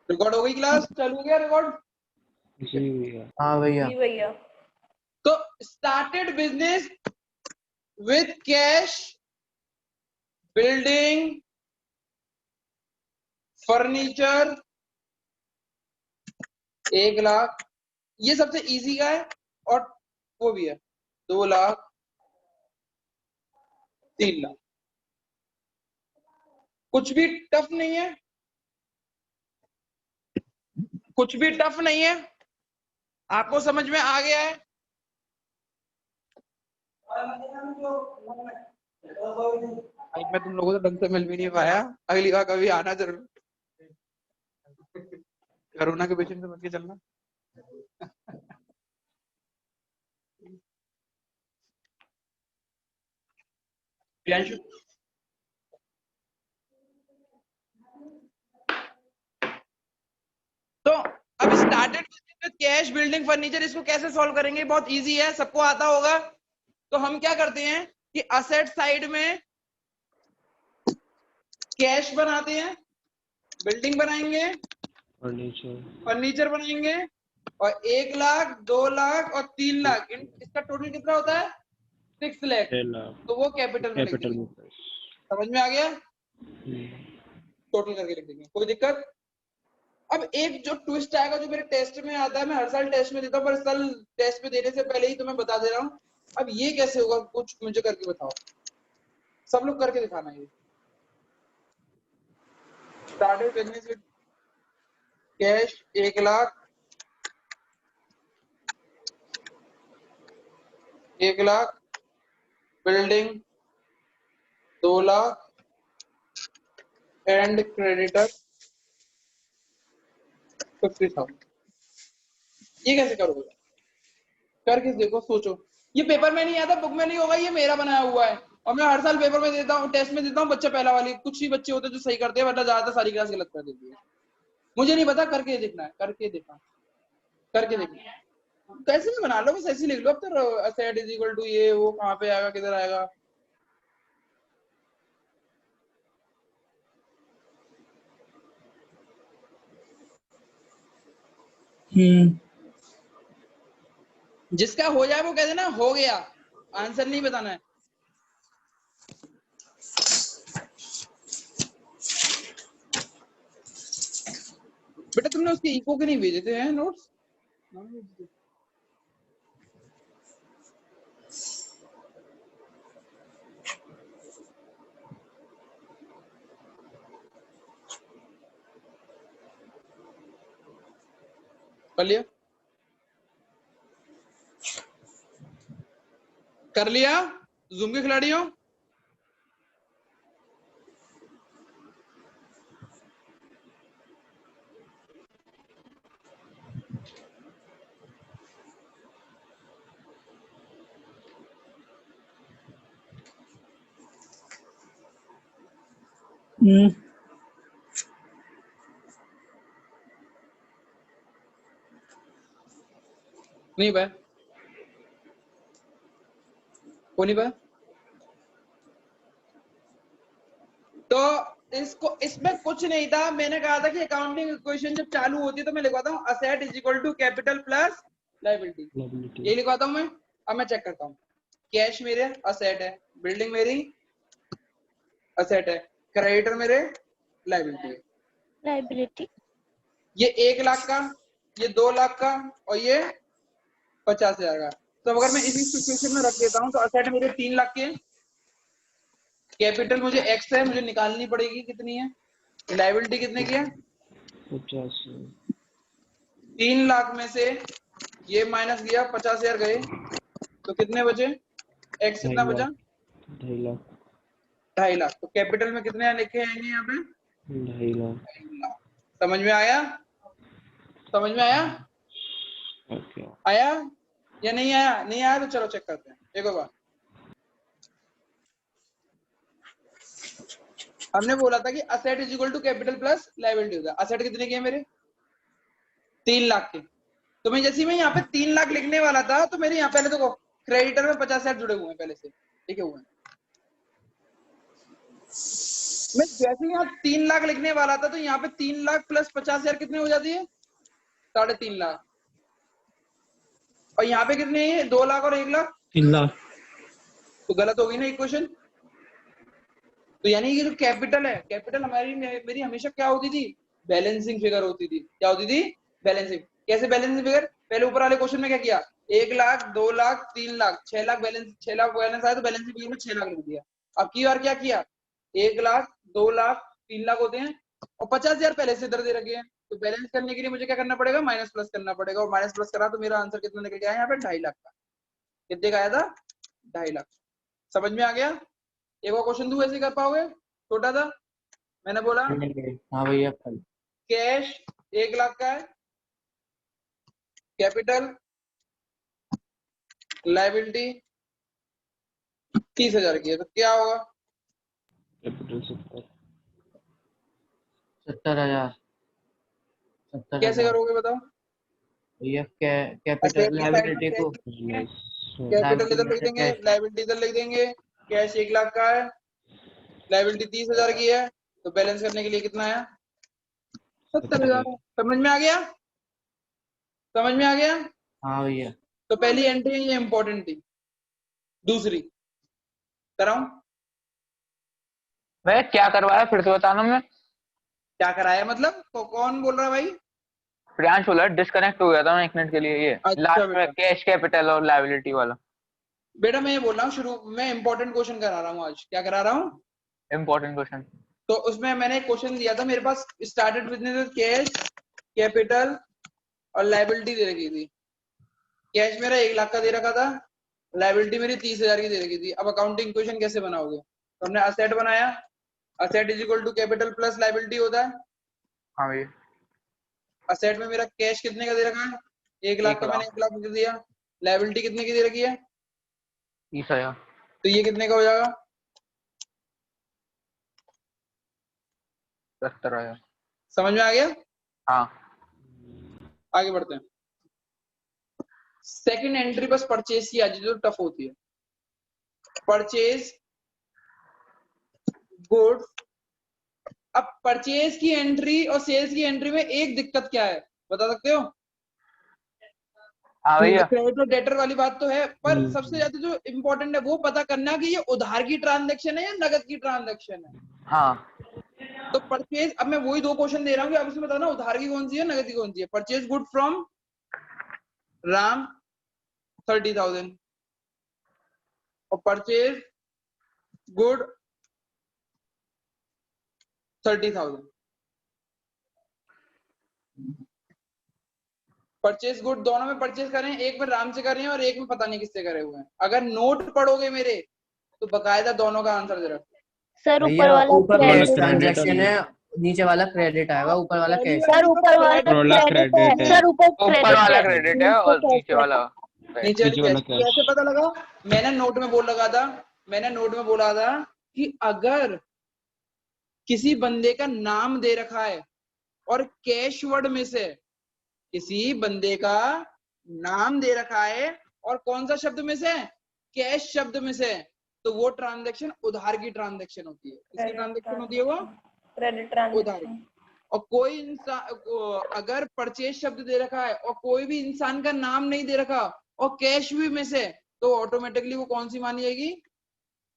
Record हो गई class? चालू हो गया रिकॉर्ड? जी भैया। हाँ भैया। जी भैया। तो started business with cash, building, furniture, 1 lakh, ये सबसे इजी का है, और वो भी है 2 लाख, 3 लाख। कुछ भी टफ नहीं है, कुछ भी टफ नहीं है, आपको समझ में आ गया है? भाई मैं तुम लोगों से ढंग से मिल भी नहीं पाया, अगली बार कभी आना जरूर। कोरोना के पेशेंट से बच के चलना। प्रियांशु, तो अब started with cash, building, furniture, इसको कैसे सॉल्व करेंगे? बहुत इजी है, सबको आता होगा। तो हम क्या करते हैं कि असेट साइड में कैश बनाते हैं, बिल्डिंग बनाएंगे, फर्नीचर बनाएंगे, और 1 लाख, 2 लाख और 3 लाख, इसका टोटल कितना होता है? 6 लाख। तो वो कैपिटल में लिख देंगे। समझ में आ गया? टोटल करके लिख देंगे, कोई दिक्कत? अब एक जो ट्विस्ट आएगा, जो मेरे टेस्ट में आता है, मैं हर साल टेस्ट में देता हूँ, पर इस साल टेस्ट में देने से पहले ही तुम्हें बता दे रहा हूँ। अब ये कैसे होगा, कुछ मुझे करके बताओ, सब लोग करके दिखाना। ये started business with cash 1 lakh, 1 lakh, building 2 lakh, and creditor 50,000। ये कैसे करोगे? करके देखो, सोचो। ये पेपर में नहीं आता, बुक में नहीं होगा, ये मेरा बनाया हुआ है, और मैं हर साल पेपर में देता हूँ, टेस्ट में देता हूँ। बच्चे पहला वाली, कुछ ही बच्चे होते हैं जो सही करते हैं, वरना ज्यादातर सारी क्लास गलत कर देती है। मुझे नहीं पता, करके देखना है, करके देखना, करके देखना। कैसे भी बना लो, बस ऐसे लिख लो। अब तो असेट इज इक्वल टू ये वो कहाँ पे आएगा, किधर आएगा? जिसका हो जाए वो कह देना हो गया, आंसर नहीं बताना है। बेटा तुमने उसके इको के नहीं भेजे थे हैं नोट्स? कर लिया? कर लिया? जूम के खिलाड़ियों, नहीं भाई, को नहीं भाई। तो इसको, इसमें कुछ नहीं था। मैंने कहा था कि अकाउंटिंग इक्वेशन जब चालू होती है तो मैं लिखवाता हूँ asset is equal to capital plus liability, ये लिखवाता हूँ मैं। अब मैं चेक करता हूँ, कैश मेरे असेट है, बिल्डिंग मेरी असेट है, क्रेडिटर मेरे लायबिलिटी। ये 1 लाख का, ये 2 लाख का, और ये 50,000 का। तो अगर मैं इसी सिचुएशन में रख देता हूँ, तो असेट मेरे 3 लाख के, कैपिटल मुझे एक्स है, मुझे निकालनी पड़ेगी कितनी है, लायबिलिटी कितने की है 50। 3 लाख में से ये माइनस किया, 50,000 गए, तो कितने बचे? एक्स कितना बचा? 2.5 लाख। 2.5 लाख। तो कैपिटल में कितने लिखे आएंगे यहाँ पे? 2.5 लाख। समझ में आया? समझ में आया? ओके। आया या नहीं आया? नहीं आया तो चलो चेक करते हैं एक बार। हमने बोला था कि asset is equal to capital plus liability होता है। असेट कितने के हैं मेरे? 3 लाख के। तो मैं जैसे मैं यहाँ पे 3 लाख लिखने वाला था, तो मेरे यहाँ पहले देखो क्रेडिटर में 50,000 जुड़े हुए हैं पहले से, लिखे हुए हैं। मैं जैसे यहाँ 3 लाख लिखने वाला था तो यहाँ पे 3 लाख प्लस 50,000 कितने हो जाती है? 3.5 लाख। और यहाँ पे कितने हैं? 2 लाख और 1 लाख। 3 लाख। तो गलत होगी ना इक्वेशन। तो यानी ये जो कैपिटल है, कैपिटल हमारी मेरी हमेशा क्या होती थी? बैलेंसिंग फिगर होती थी। क्या होती थी? बैलेंसिंग। कैसे बैलेंसिंग फिगर? पहले ऊपर वाले क्वेश्चन में क्या किया? 1 लाख, 2 लाख, 3 लाख, 6 लाख बैलेंस, 6 लाख बैलेंस आया तो बैलेंसिंग फिगर में 6 लाख लिख दिया। अब की बार क्या किया? 1 लाख, 2 लाख, 3 लाख होते हैं और 50,000 पहले से इधर दे रखे हैं। तो बैलेंस करने के लिए मुझे क्या करना पड़ेगा? माइनस प्लस करना पड़ेगा। और माइनस प्लस करा तो मेरा आंसर कितना निकल गया? यहाँ पे 2.5 लाख का। कितने का आया था? 2.5 लाख। समझ में आ गया? एक और क्वेश्चन दूं, ऐसे कर पाओगे? छोटा था, मैंने बोला हाँ भैया। कैश 1 लाख का है, कैपिटल लायबिलिटी 30,000 की है, तो क्या होगा? कैपिटल 70। 70,000। कैसे करोगे बताओ? भैया कैपिटल लायबिलिटी को कैपिटल इधर लिख देंगे, लायबिलिटी इधर लिख देंगे। कैश 1 लाख का है, लायबिलिटी 30,000 की है, तो बैलेंस करने के लिए कितना आया? 70,000। समझ में आ गया? समझ में आ गया? हाँ भैया। तो पहली एंट्री ये इंपॉर्टेंट थी। दूसरी कराऊं? मैं क्या करवाया फिर से बताना। मैं क्या कराया मतलब? तो कौन बोल रहा है भाई? प्रियांश बोला, डिस्कनेक्ट हो गया था मैं 1 मिनट के लिए। ये अच्छा लास्ट में बेटा, कैश कैपिटल और लायबिलिटी वाला बेटा मैं ये बोल रहा हूँ शुरू में इंपॉर्टेंट क्वेश्चन करा रहा हूँ आज। क्या करा रहा हूँ? Important question. तो उसमें मैंने एक क्वेश्चन दिया था, मेरे पास स्टार्टेड बिजनेस कैश, कैपिटल और लायबिलिटी दे रखी थी। कैश मेरा 1 लाख का दे रखा था, लायबिलिटी मेरी 30,000 की दे रखी थी। अब अकाउंटिंग इक्वेशन कैसे बनाओगे? तो हमने असेट बनाया, asset is equal to capital plus liability होता है। हाँ भैया। असेट में मेरा कैश कितने का दे रखा है? 1 लाख 1 का, मैंने लाख 1 लाख दे दिया। लायबिलिटी कितने की दे रखी है? 30,000। तो ये कितने का हो जाएगा? 70,000। समझ में आ गया? हाँ। आगे बढ़ते हैं। सेकंड एंट्री बस परचेज की आज जो टफ होती है। Purchase goods. अब परचेज की एंट्री और सेल्स की एंट्री में एक दिक्कत क्या है बता सकते हो? हाँ भैया। क्रेडिट और डेटर वाली बात तो है, पर सबसे ज्यादा जो इम्पोर्टेंट है वो पता करना कि ये उधार की ट्रांजैक्शन है या नगद की ट्रांजैक्शन है। हाँ। तो परचेज, अब मैं वही 2 क्वेश्चन दे रहा हूँ, अब इसमें बताना उधार की कौन सी है, नगद की कौन सी है। परचेज गुड फ्रॉम राम 30,000 और परचेज गुड 30,000। परचेज गुड दोनों में परचेज करें, एक में राम से करें और एक में पता नहीं किससे करे हुए हैं। अगर नोट पढ़ोगे मेरे तो बकायदा दोनों का आंसर दे रखा। सर ऊपर वाला कैश क्रेडिट ट्रांजैक्शन है, नीचे वाला क्रेडिट आएगा, ऊपर वाला कैश। सर ऊपर वाला क्रेडिट है सर, ऊपर वाला क्रेडिट क्रेडिट है और नीचे वाला नीचे वाली कैश। कैसे पता लगा? मैंने नोट में बोल लगा था, मैंने नोट में बोला था कि अगर किसी बंदे का नाम दे रखा है और कैश वर्ड में से, किसी बंदे का नाम दे रखा है और कौन सा शब्द में से? कैश शब्द में से, तो वो ट्रांजैक्शन उधार की ट्रांजैक्शन होती है। किसकी ट्रांजैक्शन होती है वो? क्रेडिट उधार की। और कोई इंसान अगर परचेज शब्द दे रखा है और कोई भी इंसान का नाम नहीं दे रखा और कैश भी में से, तो ऑटोमेटिकली वो कौन सी मानी जाएगी?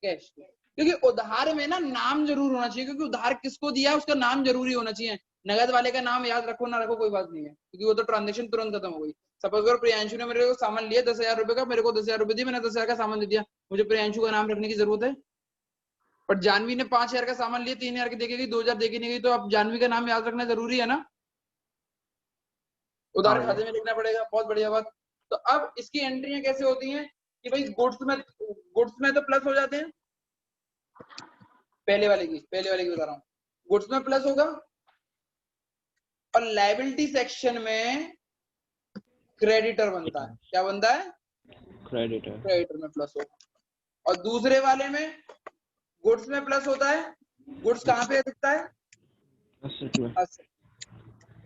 कैश। क्योंकि उधार में ना नाम जरूर होना चाहिए, क्योंकि उधार किसको दिया उसका नाम जरूरी होना चाहिए। नगद वाले का नाम याद रखो ना रखो कोई बात नहीं है, क्योंकि वो तो ट्रांजेक्शन तुरंत खत्म हो गई। सपोज करो प्रियांशु ने मेरे को सामान लिया 10,000 रुपए का, मेरे को 10,000 रुपए दिए, मैंने 10,000 का सामान दे दिया, मुझे प्रियांशु का नाम रखने की जरूरत है? पर जानवी ने 5,000 का सामान लिया, 3,000 की देगी, 2,000 देगी नहीं गई, तो अब जानवी का नाम याद रखना जरूरी है ना? उधार खाते में लिखना पड़ेगा। बहुत बढ़िया बात। तो अब इसकी एंट्रियां कैसे होती हैं कि भाई गुड्स में तो प्लस हो जाते हैं। पहले वाले की बता रहा हूँ। गुड्स में प्लस होगा और लायबिलिटी सेक्शन में क्रेडिटर बनता है। क्या बनता है? क्रेडिटर में प्लस होगा। और दूसरे वाले में गुड्स में प्लस होता है। गुड्स कहाँ पे दिखता है? Asset।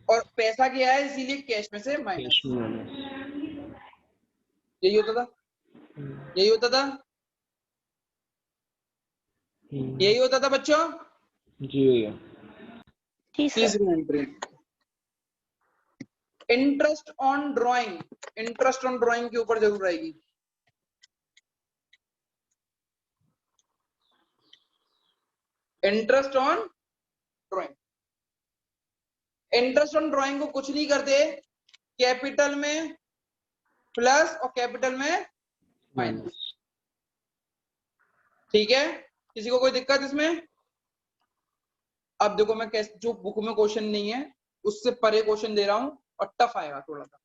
और पैसा क्या है, इसीलिए कैश में से माइनस। यही होता था। यही होता था बच्चों। जी भैया। जी सर। तीसरी entry, interest on drawing. Interest on drawing के ऊपर जरूर आएगी। Interest on drawing, interest on drawing को कुछ नहीं करते, कैपिटल में प्लस और कैपिटल में माइनस। ठीक है, किसी को कोई दिक्कत इसमें? अब देखो मैं कैसे, जो बुक में क्वेश्चन नहीं है उससे परे क्वेश्चन दे रहा हूं और टफ आएगा थोड़ा सा।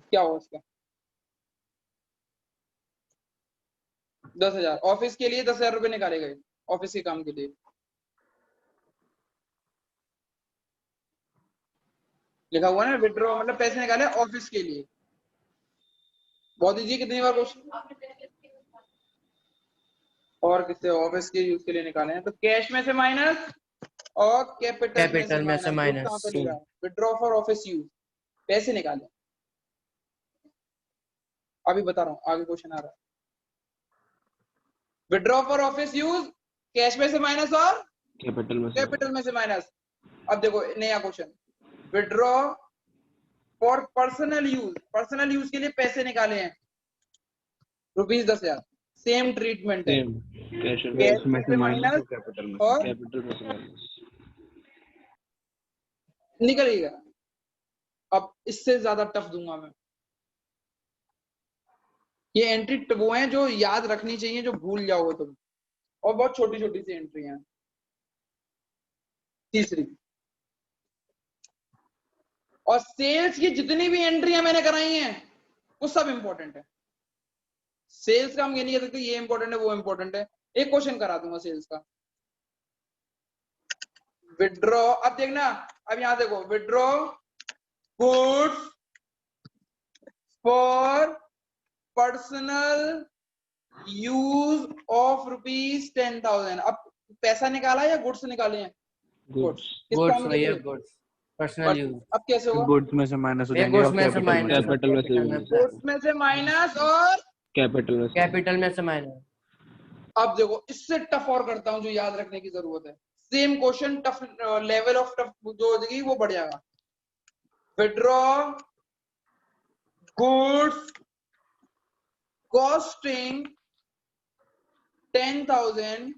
क्या हो इसका? 10,000 ऑफिस के लिए 10,000 रुपए निकाले गए, ऑफिस के काम के लिए। लिखा हुआ है ना विड्रॉ, मतलब पैसे निकाले ऑफिस के लिए। बहुत इजी, कितनी बार क्वेश्चन। और किससे? ऑफिस के यूज के लिए निकाले हैं। तो कैश में से माइनस और कैपिटल में से कैपिटल में से माइनस। कहां पे लिखा है? विड्रॉ फॉर ऑफिस यूज, पैसे निकाले। अभी बता रहा हूं, आगे क्वेश्चन आ रहा है। Withdraw for office use, cash में से माइनस और कैपिटल में से माइनस। अब देखो नया question, withdraw for personal use. Personal use के लिए पैसे निकाले हैं ₹10,000। सेम ट्रीटमेंट है, कैश में से माइनस और कैपिटल में से माइनस। निकलेगा। अब इससे ज्यादा टफ दूंगा मैं। ये एंट्री वो हैं जो याद रखनी चाहिए, जो भूल जाओगे तुम, और बहुत छोटी छोटी सी एंट्री हैं। तीसरी, और सेल्स की जितनी भी एंट्रियां मैंने कराई हैं वो सब इंपॉर्टेंट है। सेल्स का हम ये नहीं कह सकते ये इंपॉर्टेंट है वो इंपॉर्टेंट है। एक क्वेश्चन करा दूंगा सेल्स का। विड्रॉ, अब देखना, अब यहां देखो, withdraw goods for personal use of ₹10,000। अब पैसा निकाला या गुड्स निकाले हैं? गुड्स। किस गुड्स काम के भैया, लिए? Goods personal use. अब कैसे होगा? गुड्स में से माइनस हो भैया जाएंगे गुड्स और में से माइनस, कैपिटल में से गुड्स में से माइनस और कैपिटल में से माइनस। अब देखो इससे टफ और करता हूं जो याद रखने की जरूरत है। Same question, tough level of tough जो हो जाएगी वो बढ़ जाएगा। Withdraw goods costing 10,000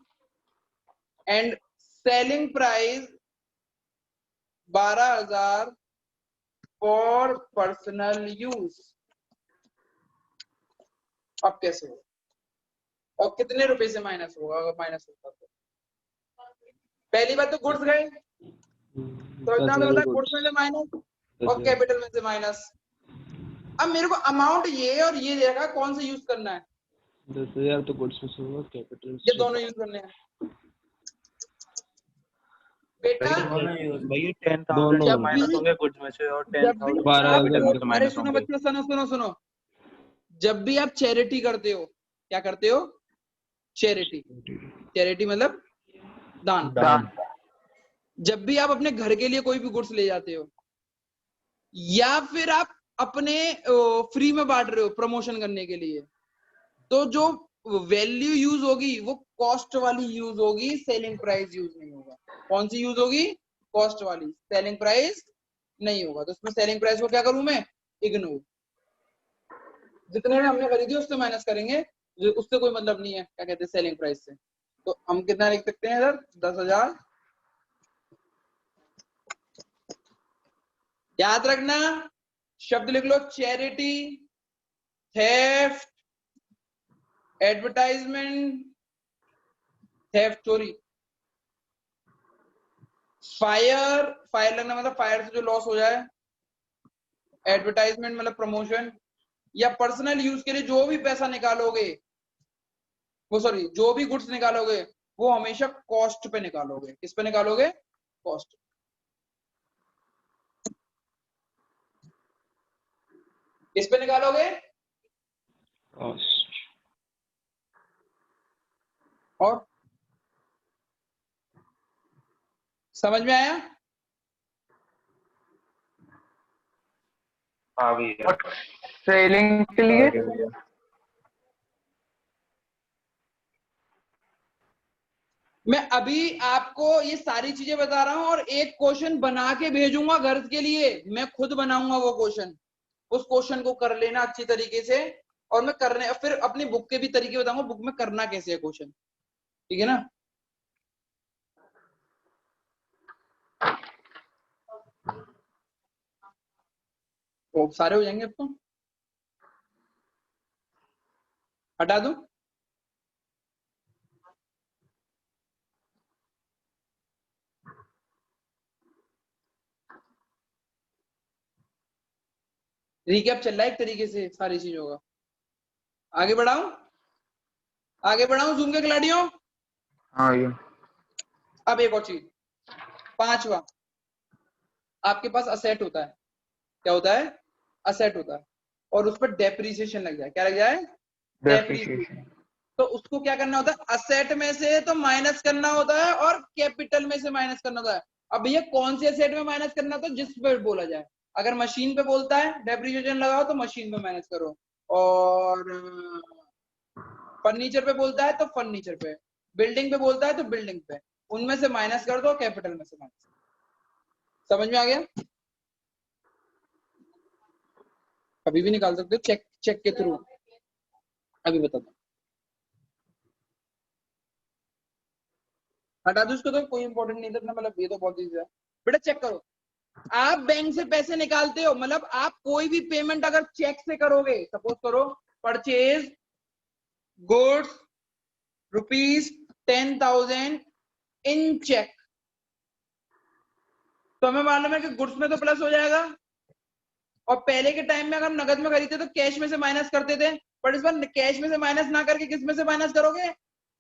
and selling price 12,000 for personal use. अब कैसे होगा और कितने रुपए से माइनस होगा? अगर माइनस होगा तो पहली बात तो गुड्स गए, तो इतना तो बता, गुड्स में से माइनस और कैपिटल में से माइनस। अब मेरे को अमाउंट ये और ये देगा, कौन सा यूज करना है? 10,000 तो गुड्स में से होगा, कैपिटल ये दोनों यूज करने हैं बेटा। भैया 10,000 जब भी गुड्स में से और जब भी 12,000 आप, अरे सुनो बच्चों, सुनो, जब भी आप चैरिटी करते हो, क्या करते हो? चैरिटी। चैरिटी मतलब दान। जब भी आप अपने घर के लिए कोई भी गुड्स ले जाते हो या फिर आप अपने फ्री में बांट रहे हो प्रमोशन करने के लिए, तो जो वैल्यू यूज होगी वो कॉस्ट वाली यूज होगी, सेलिंग प्राइस यूज नहीं होगा। कौन सी यूज होगी? कॉस्ट वाली, सेलिंग प्राइस नहीं होगा। तो उसमें सेलिंग प्राइस को क्या करूं मैं? इग्नोर। जितने में हमने खरीदी उससे माइनस करेंगे, उससे कोई मतलब नहीं है क्या कहते हैं सेलिंग प्राइस से। तो हम कितना लिख सकते हैं इधर? 10,000। याद रखना, शब्द लिख लो, चैरिटी, थेफ्ट, एडवर्टाइजमेंट, थेफ्ट चोरी, फायर, फायर लगना मतलब फायर से जो लॉस हो जाए, एडवर्टाइजमेंट मतलब प्रमोशन, या पर्सनल यूज के लिए जो भी पैसा निकालोगे, वो सॉरी जो भी गुड्स निकालोगे वो हमेशा कॉस्ट पे निकालोगे। किस पे निकालोगे? कॉस्ट। किस पे निकालोगे? कॉस्ट। और समझ में आया? हाँ भैया। सेलिंग के लिए भैया। मैं अभी आपको ये सारी चीजें बता रहा हूं और एक क्वेश्चन बना के भेजूंगा घर के लिए, मैं खुद बनाऊंगा वो क्वेश्चन, उस क्वेश्चन को कर लेना अच्छी तरीके से, और मैं करने फिर अपनी बुक के भी तरीके बताऊंगा, बुक में करना कैसे है क्वेश्चन, ठीक है ना? तो सारे हो जाएंगे अब तो, हटा दूं? रिकैप चल रहा है एक तरीके से सारी चीजों का। आगे बढ़ाऊं? आगे बढ़ाऊं जूम के खिलाड़ियों? हाँ भैया। अब एक और चीज, पांचवा, आपके पास असेट होता है, क्या होता है? असेट होता है, और उस पर डेप्रिसिएशन लग जाए, क्या लग जाए? डेप्रिसिएशन। तो उसको क्या करना होता है? असेट में से तो माइनस करना होता है और कैपिटल में से माइनस करना होता है। अब भैया कौन से असेट में माइनस करना होता है? जिस पे बोला जाए। अगर मशीन पे बोलता है डेप्रिसिएशन लगाओ तो मशीन पे माइनस करो, और फर्नीचर पे बोलता है तो फर्नीचर पे, बिल्डिंग पे बोलता है तो बिल्डिंग पे, उनमें से माइनस कर दो, कैपिटल में से माइनस। समझ में आ गया? अभी भी निकाल सकते हो चेक के थ्रू, अभी बता दो। हटा दो इसको, तो कोई इंपॉर्टेंट नहीं था इतना, मतलब ये तो बहुत चीज है। बेटा चेक करो, आप बैंक से पैसे निकालते हो, मतलब आप कोई भी पेमेंट अगर चेक से करोगे, सपोज करो परचेज गुड्स ₹10,000 इन चेक, तो हमें मालूम है कि गुड्स में तो प्लस हो जाएगा, और पहले के टाइम में अगर हम नगद में खरीदते तो कैश में से माइनस करते थे, बट इस बार कैश में से माइनस ना करके किस में से माइनस करोगे?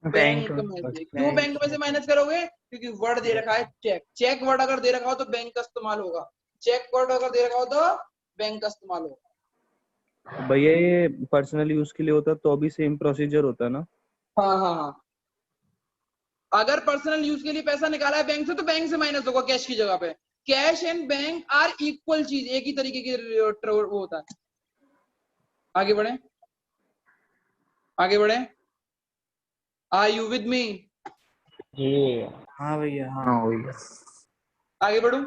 बैंक में से। क्यों बैंक में से माइनस करोगे? क्योंकि वर्ड दे रखा है चेक, चेक वर्ड अगर दे रखा हो तो बैंक का इस्तेमाल होगा, चेक वर्ड अगर दे रखा हो तो बैंक का इस्तेमाल होगा। भैया ये पर्सनल यूज के लिए होता है तो भी सेम प्रोसीजर होता है ना? हाँ हाँ हाँ, अगर पर्सनल यूज के लिए पैसा निकाला है बैंक से तो बैंक से माइनस होगा कैश की जगह पे। Cash and bank are equal चीज, एक ही तरीके की वो होता है। आगे बढ़े, आगे बढ़े, आर यू विद मी? हाँ भैया हाँ। हाँ भैया। आगे बढ़ू?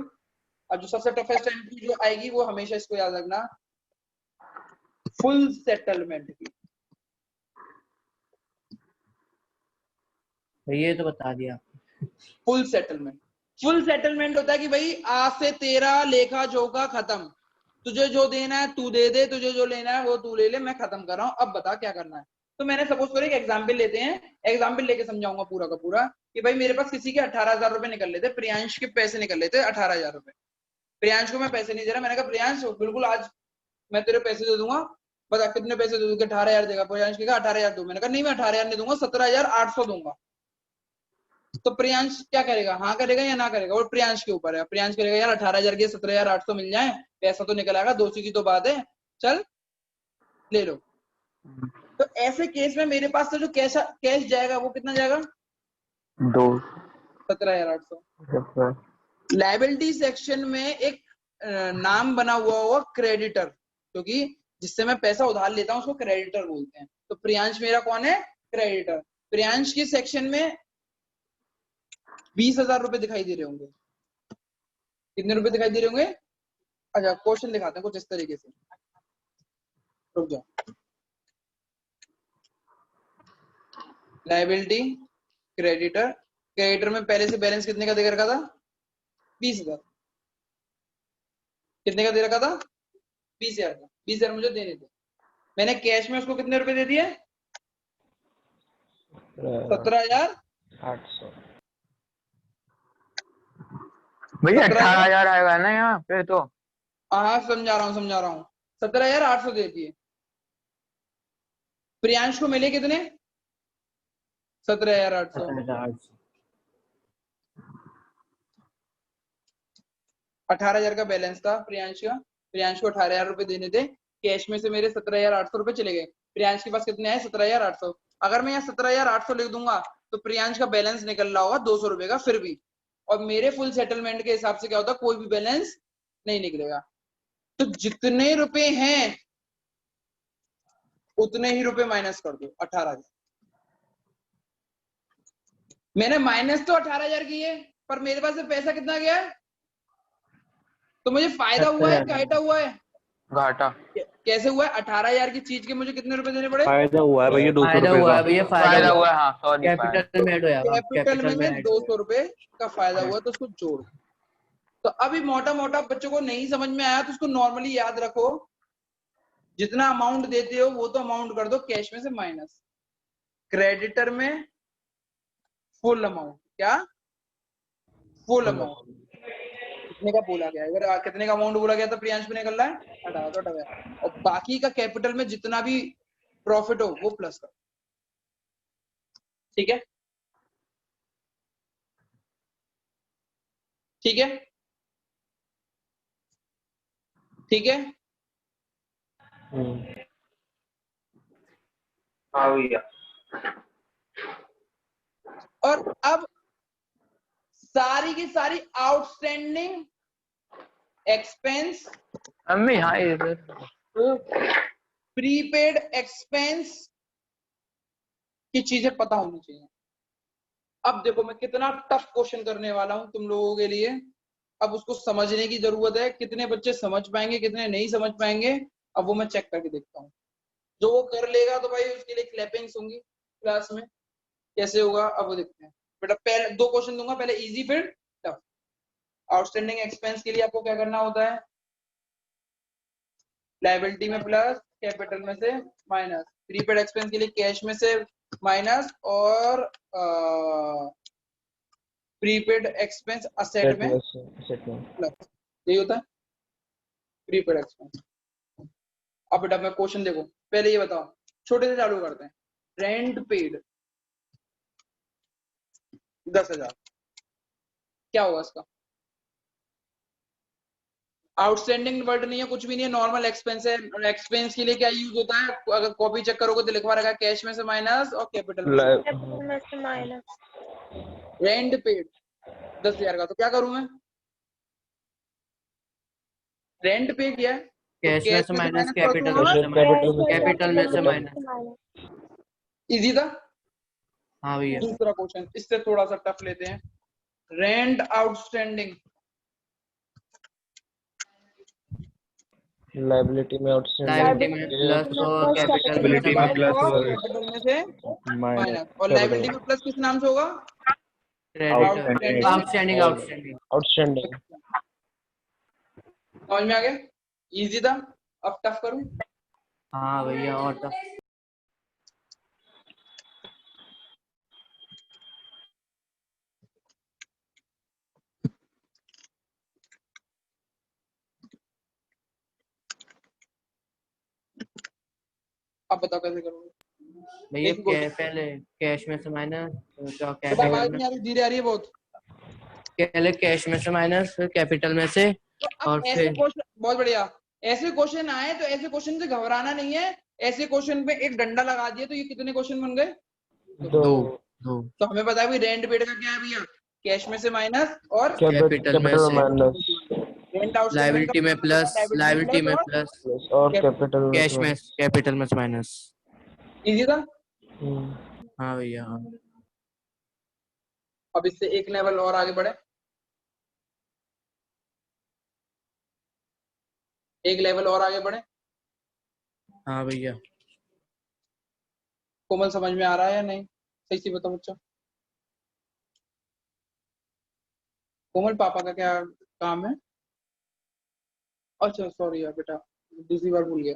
अब जो सबसे टफेस्ट एंट्री जो आएगी वो हमेशा इसको याद रखना, फुल सेटलमेंट की। भैया ये तो बता दिया। फुल सेटलमेंट, फुल सेटलमेंट होता है कि भाई आज से तेरा लेखा जोखा खत्म, तुझे जो देना है तू दे दे, तुझे जो लेना है वो तू ले ले, मैं खत्म कर रहा हूँ, अब बता क्या करना है। तो मैंने सपोज करो एक एग्जाम्पल लेते हैं, एग्जाम्पल लेके समझाऊंगा पूरा का पूरा, कि भाई मेरे पास किसी के 18,000 रुपए निकल लेते, प्रियांश के पैसे निकल लेते 18,000 रुपए, प्रियांश को मैं पैसे नहीं दे रहा, मैंने कहा प्रियांश बिल्कुल आज मैं तेरे पैसे दे दूंगा, बता कितने पैसे दे दूंगा? 18,000 देगा। प्रियांश कहा 18,000 दो, मैंने कहा नहीं मैं 18,000 नहीं दूंगा, 17,800 दूंगा। तो प्रियांश क्या करेगा? हाँ करेगा या ना करेगा? और प्रियांश के ऊपर है, प्रियांश करेगा यार 18,000 के 17,800 मिल जाए, पैसा तो निकल आएगा, 200 की तो बात है, चल ले लो। तो ऐसे केस में मेरे पास से जो कैश जाएगा वो कितना जाएगा? 17,800। लायबिलिटी सेक्शन में एक नाम बना हुआ होगा क्रेडिटर, क्योंकि जिससे मैं पैसा उधार लेता हूं उसको क्रेडिटर बोलते हैं। तो प्रियांश मेरा कौन है? क्रेडिटर। प्रियांश के सेक्शन में 20,000 रुपए दिखाई दे रहे होंगे। कितने रुपए दिखाई दे रहे होंगे? अच्छा क्वेश्चन दिखाते हैं कुछ इस तरीके से, रुक जाओ। लायबिलिटी क्रेडिटर, क्रेडिटर में पहले से बैलेंस कितने का दे रखा था? 20,000। कितने का दे रखा था? 20,000 का। 20,000 मुझे देने थे, मैंने कैश में उसको कितने रुपए दे दिए? 17,800। भैया 18,000 आएगा ना यहाँ पे तो? हाँ समझा रहा हूँ 17,800 दे दिए। प्रियांश को मिले कितने? 17,800। 18,000 का बैलेंस था प्रियांश का, प्रियांश को 18,000 रुपए देने थे, कैश में से मेरे 17,800 रुपए चले गए, प्रियांश के पास कितने आए? 17,800। अगर मैं यहाँ 17,800 लिख दूंगा तो प्रियांश का बैलेंस निकल रहा होगा 200 रुपए का फिर भी, और मेरे फुल सेटलमेंट के हिसाब से क्या होता है, कोई भी बैलेंस नहीं निकलेगा। तो जितने रुपए हैं उतने ही रुपए माइनस कर दो, 18,000। मैंने माइनस तो 18,000 किए, पर मेरे पास से पैसा कितना गया है? तो मुझे फायदा हुआ है, घाटा हुआ है? घाटा। कैसे हुआ है? 18,000 की चीज के मुझे कितने रुपए देने पड़े? फायदा हुआ है भैया 200 फायदा रुपए हुआ का। है भैया, फायदा फायदा हुआ है, हाँ सॉरी। कैपिटल में ऐड होया, कैपिटल में ऐड 200 रुपए का फायदा हुआ, तो उसको जोड़। तो अभी मोटा मोटा बच्चों को नहीं समझ में आया तो उसको नॉर्मली याद रखो, जितना अमाउंट देते हो वो तो अमाउंट कर दो कैश में से माइनस, क्रेडिटर में फुल अमाउंट। क्या? Full amount. कितने का बोला गया? अगर कितने का अमाउंट बोला गया तो प्रियांश में निकल रहा है 18,000, और बाकी का कैपिटल में जितना भी प्रॉफिट हो वो प्लस कर। ठीक है? ठीक है? ठीक है? हाँ भैया। और अब सारी की सारी आउटस्टैंडिंग एक्सपेंस, अम्मी हाँ इधर। प्रीपेड एक्सपेंस की चीजें पता होनी चाहिए। अब देखो मैं कितना टफ क्वेश्चन करने वाला हूं तुम लोगों के लिए, अब उसको समझने की जरूरत है। कितने बच्चे समझ पाएंगे, कितने नहीं समझ पाएंगे, अब वो मैं चेक करके देखता हूँ। जो वो कर लेगा तो भाई उसके लिए क्लैपिंग्स होंगी क्लास में। कैसे होगा अब वो देखते हैं। बेटा पहले 2 क्वेश्चन दूंगा, पहले इजी फिर टफ। आउटस्टैंडिंग एक्सपेंस के लिए आपको क्या करना होता है? लायबिलिटी में प्लस, कैपिटल में से माइनस। प्रीपेड एक्सपेंस के लिए कैश में से माइनस, और प्रीपेड एक्सपेंस असेट में प्लस। यही होता है प्रीपेड एक्सपेंस। अब बेटा मैं क्वेश्चन देखो, पहले ये बताओ, छोटे से चालू करते हैं। रेंट पेड 10,000, क्या होगा इसका? आउटस्टैंडिंग वर्ड नहीं है, कुछ भी नहीं है, नॉर्मल एक्सपेंस है। एक्सपेंस के लिए क्या यूज होता है? अगर कॉपी चेक करोगे तो लिखवा रखा है कैश में से माइनस और कैपिटल में से माइनस। रेंट पेड 10,000 का, तो क्या करूं मैं? रेंट पे किया है तो कैश में से माइनस, कैपिटल में करूंगा। से माइनस, कैपिटल में से माइनस। इजी था। हाँ भैया। दूसरा क्वेश्चन इससे थोड़ा सा टफ लेते हैं। रेंट आउटस्टैंडिंग, लायबिलिटी में लायबिलिटी में प्लस और कैपिटल में से Liability में माइनस। plus और कैपिटल में से माइनस माइनस, और लायबिलिटी में प्लस किस नाम से होगा? Creditor, outstanding, outstanding. आउटस्टैंडिंग। समझ में आ गया? इजी था। अब टफ करूं? हाँ भैया, और टफ। अब बताओ कैसे करोगे? भैया एक question। पहले कैश में से माइनस, क्या बेटा आवाज कैपिटल में, नहीं आ रही, धीरे आ रही है बहुत। पहले कैश में से माइनस, फिर कैपिटल में से, तो और अब ऐसे फिर क्वेश्चन, बहुत बढ़िया, ऐसे क्वेश्चन आए तो ऐसे क्वेश्चन से घबराना नहीं है। ऐसे क्वेश्चन पे एक डंडा लगा दिया तो ये कितने क्वेश्चन बन गए? 2। तो हमें पता है भी रेंट पेड का क्या है भैया? कैश में से माइनस और कैपिटल में से, रेंट आउटस्टैंडिंग लायबिलिटी में प्लस, लायबिलिटी में प्लस और कैपिटल कैश में, कैपिटल में से माइनस। इजी था। हाँ भैया। अब इससे एक लेवल और आगे बढ़े, एक लेवल और आगे बढ़े। हाँ भैया। कोमल समझ में आ रहा है या नहीं? सही से बताओ बच्चा। कोमल पापा का क्या काम है? अच्छा सॉरी यार बेटा, दूसरी बार भूल गया।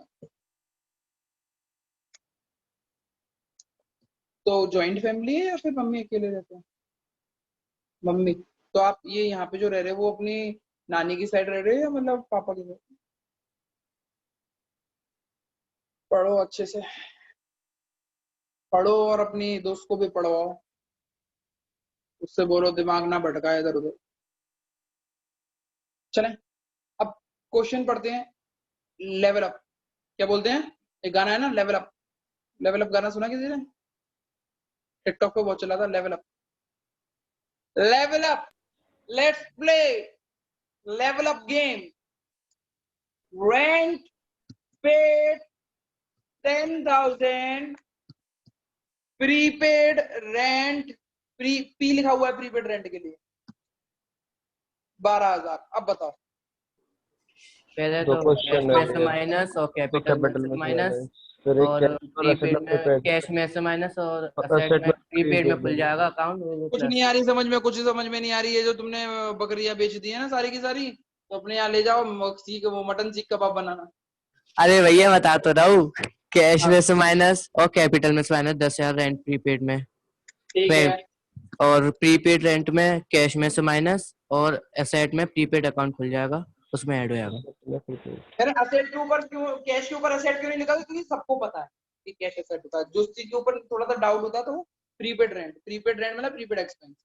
तो जॉइंट फैमिली है या फिर मम्मी अकेले रहते हैं? मम्मी। तो आप ये यहाँ पे जो रह रहे हो वो अपनी नानी की साइड रह रहे हो या मतलब पापा की साइड? पढ़ो अच्छे से, पढ़ो और अपनी दोस्त को भी पढ़वाओ, उससे बोलो दिमाग ना भटकाए इधर उधर। चलें अब क्वेश्चन पढ़ते हैं। लेवल अप, क्या बोलते हैं? एक गाना है ना लेवल अप, लेवल अप गाना सुना किसी ने? टिकटॉक पे बहुत चला था level up. Level up Let's play level up game. Rent paid 10,000. Prepaid rent P लिखा हुआ है प्रीपेड रेंट के लिए 12,000. अब बताओ. पहले दो तो question कैश में है से ये। माइनस और तो कैपिटल में कैपिटल से में माइनस फिर एक और प्रीपेड में कैश में से माइनस और असेट में प्रीपेड में खुल जाएगा अकाउंट वो कुछ प्लस. नहीं आ रही समझ में, कुछ समझ में नहीं आ रही है. जो तुमने बकरियां बेच दी है ना सारी की सारी, तो अपने यहाँ ले जाओ, सीख वो मटन सीख कबाब बनाना. अरे भैया बता तो रहा हूँ. कैश हाँ. में से माइनस और कैपिटल में से माइनस 10,000 रेंट प्रीपेड में. ठीक है. और प्रीपेड रेंट में कैश में से माइनस और एसेट में प्रीपेड अकाउंट खुल जाएगा, उसमें ऐड हो जाएगा. फिर असेट के ऊपर क्यों, कैश के ऊपर असेट क्यों नहीं लिखा? क्योंकि सबको पता है कि कैश असेट होता है. जो चीज के ऊपर थोड़ा सा डाउट होता है तो प्रीपेड रेंट मतलब प्रीपेड एक्सपेंस.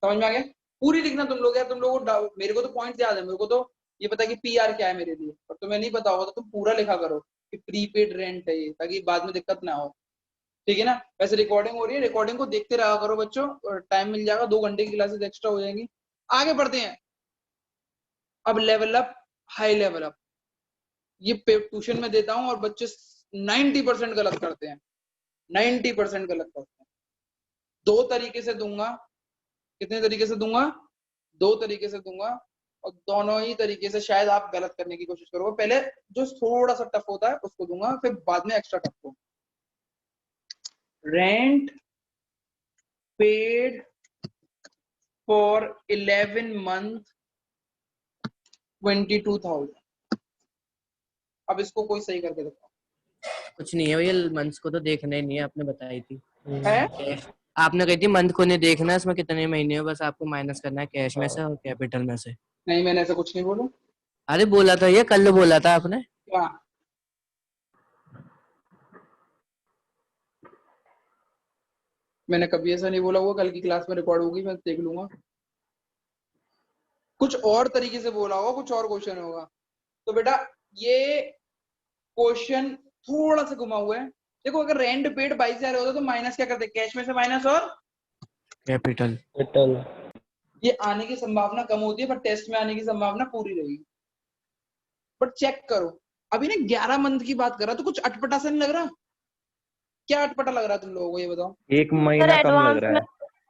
समझ में आ गया? पूरी लिखना तुम लोग यार. तुम लोगों को मेरे को तो पॉइंट याद है, मेरे को तो ये पता है कि पीआर क्या है मेरे लिए, और तुम्हें नहीं पता होगा तो तुम पूरा लिखा करो कि प्रीपेड रेंट है ये, ताकि बाद में दिक्कत ना हो. ठीक है ना? वैसे रिकॉर्डिंग हो रही है, रिकॉर्डिंग को देखते रहा करो बच्चों, और टाइम मिल जाएगा, 2 घंटे की क्लासेस एक्स्ट्रा हो जाएंगी. आगे बढ़ते हैं. अब level up, high level up. ये ट्यूशन में देता हूं और बच्चे 90% गलत करते हैं. 90% गलत करते हैं. 2 तरीके से दूंगा. कितने तरीके से दूंगा? 2 तरीके से दूंगा, और दोनों ही तरीके से शायद आप गलत करने की कोशिश करोगे. पहले जो थोड़ा सा टफ होता है उसको दूंगा, फिर बाद में एक्स्ट्रा टफ को. Rent paid for 11 month 22,000. अब इसको कोई सही करके देखो. कुछ नहीं है भैया, मंथ्स को तो देखना ही नहीं है, आपने बताई थी. है आपने कही थी मंथ को नहीं देखना है, इसमें कितने महीने हो, बस आपको माइनस करना है कैश में से और कैपिटल में से. नहीं, मैंने ऐसा कुछ नहीं बोला. अरे बोला था, ये कल बोला था आपने. क्या? मैंने कभी ऐसा नहीं बोला हुआ. कल की क्लास में रिकॉर्ड होगी, मैं देख लूंगा. कुछ और तरीके से बोला होगा, कुछ और क्वेश्चन होगा. तो बेटा ये क्वेश्चन थोड़ा सा घुमा हुआ है. देखो, अगर रेंट पेड 22,000 होता तो माइनस क्या करते? कैश में से माइनस और कैपिटल. ये आने की संभावना कम होती है, पर टेस्ट में आने की संभावना पूरी रहेगी. बट चेक करो, अभी ना 11 मंथ की बात कर रहा, तो कुछ अटपटा सा नहीं लग रहा? क्या अटपटा लग रहा है तुम लोगों को, ये बताओ. एक महीना कम लग रहा है.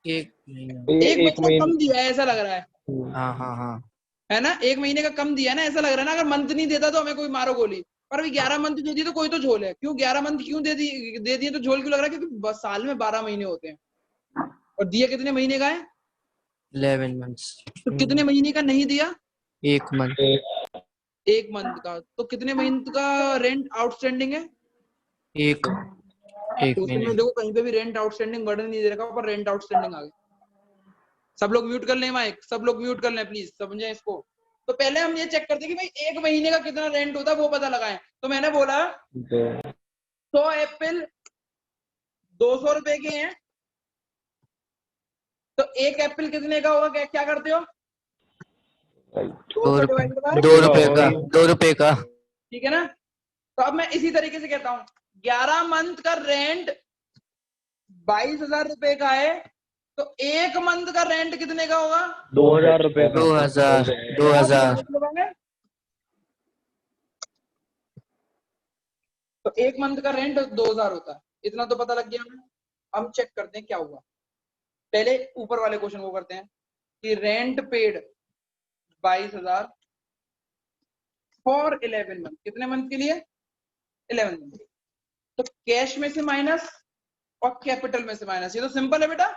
एक महीना. एक महीने का कम दिया है ऐसा लग रहा है. हाँ हाँ हाँ. है ना? 1 महीने का कम दिया है ना, ऐसा लग रहा है ना. अगर मंथ नहीं देता तो हमें कोई मारो गोली, पर अभी 11 मंथ दे दी तो कोई तो झोल है. क्यों 11 मंथ क्यों दे दिए तो झोल क्यों लग रहा है? क्योंकि साल में 12 महीने होते हैं, और दिया कितने महीने का है? 11 months. तो कितने महीने का नहीं दिया? 1 month. 1 मंथ का. तो कितने मंथ का रेंट आउटस्टैंडिंग है? एक उसमें महीने. देखो कहीं पे भी रेंट आउटस्टैंडिंग वर्डन नहीं दे रखा, पर रेंट आउटस्टैंडिंग आ गया. सब लोग म्यूट कर लें माइक, सब लोग म्यूट कर लें प्लीज, समझे इसको. तो पहले हम ये चेक करते हैं कि भाई 1 महीने का कितना रेंट होता है, वो पता लगाएं. तो मैंने बोला 100 एप्पल 200 रुपए के हैं, तो 1 एप्पल कितने का होगा? क्या करते हो? 200 डिवाइडेड बाय 2 रुपए का. 2 रुपए का. ठीक है ना? तो अब मैं इसी तरीके से कहता हूं, 11 मंथ का रेंट 22,000 रुपए का है, तो 1 मंथ का रेंट कितने का होगा? 2,000 रुपए. 2000. तो 1 मंथ का रेंट 2,000 होता है. इतना तो पता लग गया हमें. हम चेक करते हैं क्या हुआ. पहले ऊपर वाले क्वेश्चन को करते हैं कि रेंट पेड 22,000 फॉर 11 मंथ. कितने मंथ के लिए? 11 मंथ. तो कैश में से माइनस और कैपिटल में से माइनस. ये तो सिंपल है बेटा.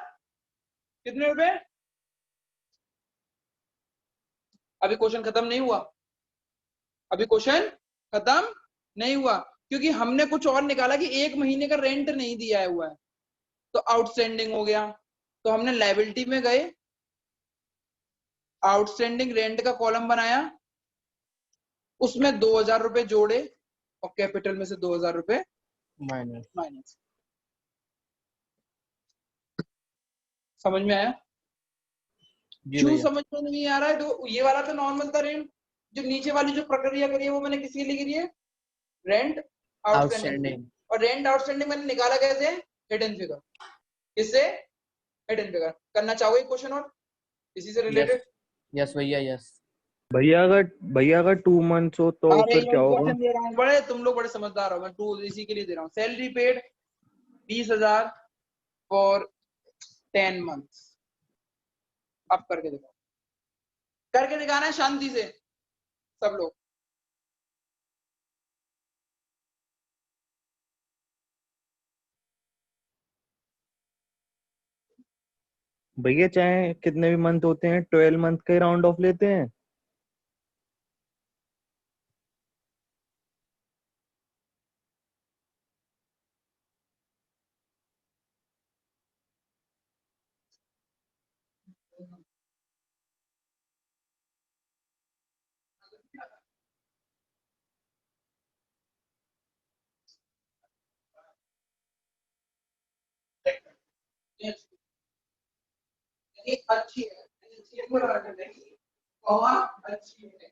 कितने रुपए? अभी क्वेश्चन खत्म नहीं हुआ. अभी क्वेश्चन खत्म नहीं हुआ, क्योंकि हमने कुछ और निकाला कि 1 महीने का रेंट नहीं दिया हुआ है, तो आउटस्टैंडिंग हो गया. तो हमने लायबिलिटी में गए, आउटस्टैंडिंग रेंट का कॉलम बनाया, उसमें 2,000 रुपए जोड़े और कैपिटल में से 2,000 रुपए माइनस. समझ में आया? क्यों समझ में नहीं आ रहा है? तो ये वाला तो नॉर्मल था रेंट. जो नीचे वाली जो प्रक्रिया करी है वो मैंने किसके लिए करी है? Rent outstanding. और रेंट आउटस्टैंडिंग मैंने निकाला कैसे? Hidden figure. किससे? Hidden figure. करना चाहोगे क्वेश्चन और? इसी से रिलेटेड। यस भैया यस। भैया अगर 2 मंथ्स हो तो अरे फिर क्या होगा? क्वेश्चन दे रहा हूँ, बड़े तुम लोग बड़े समझदार हो, मैं टू इसी के लिए दे रहा हूँ। Salary paid 20,000 for 10 months. अब करके दिखाओ, करके दिखाना है शांति से सब लोग। भैया चाहे कितने भी मंथ होते हैं 12 मंथ के राउंड ऑफ लेते हैं। ये अच्छी है, बहुत अच्छी है।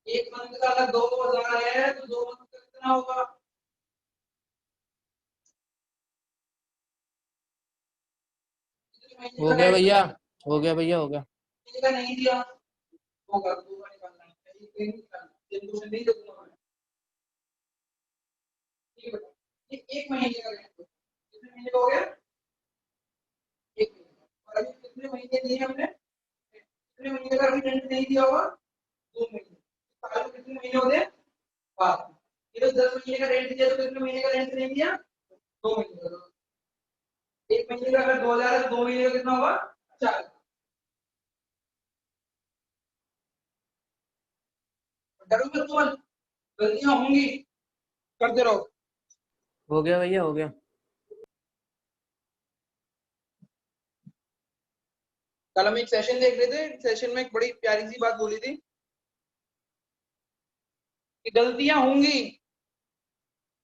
एक मंथ का अगर 2,000 है तो 2 मंथ का कितना होगा? हो गया भैया, हो गया भैया, हो गया। महीने का नहीं दिया होगा, 2 का निकालना है, ये नहीं निकालना, ये क्वेश्चन नहीं दूंगा मैं। ठीक है बेटा, ये 1 महीने का रेंट है। कितने महीने का हो गया? 1 महीने का। और अभी कितने महीने दिए हमने? कितने महीने का भी रेंट नहीं दिया होगा? 2 महीने। साल में कितने महीने हो गए? 12। ये तो 10 महीने का रेंट दिया, तो कितने महीने का रेंट नहीं दिया? 2 महीने का। 1 महीने का अगर 2,000 है तो 2 महीने का कितना होगा? 4। डरो मत तुम, गलतियां होंगी, करते रहो। हो गया भैया, हो गया। कल हम एक सेशन देख रहे थे, सेशन में एक बड़ी प्यारी सी बात बोली थी कि गलतियां होंगी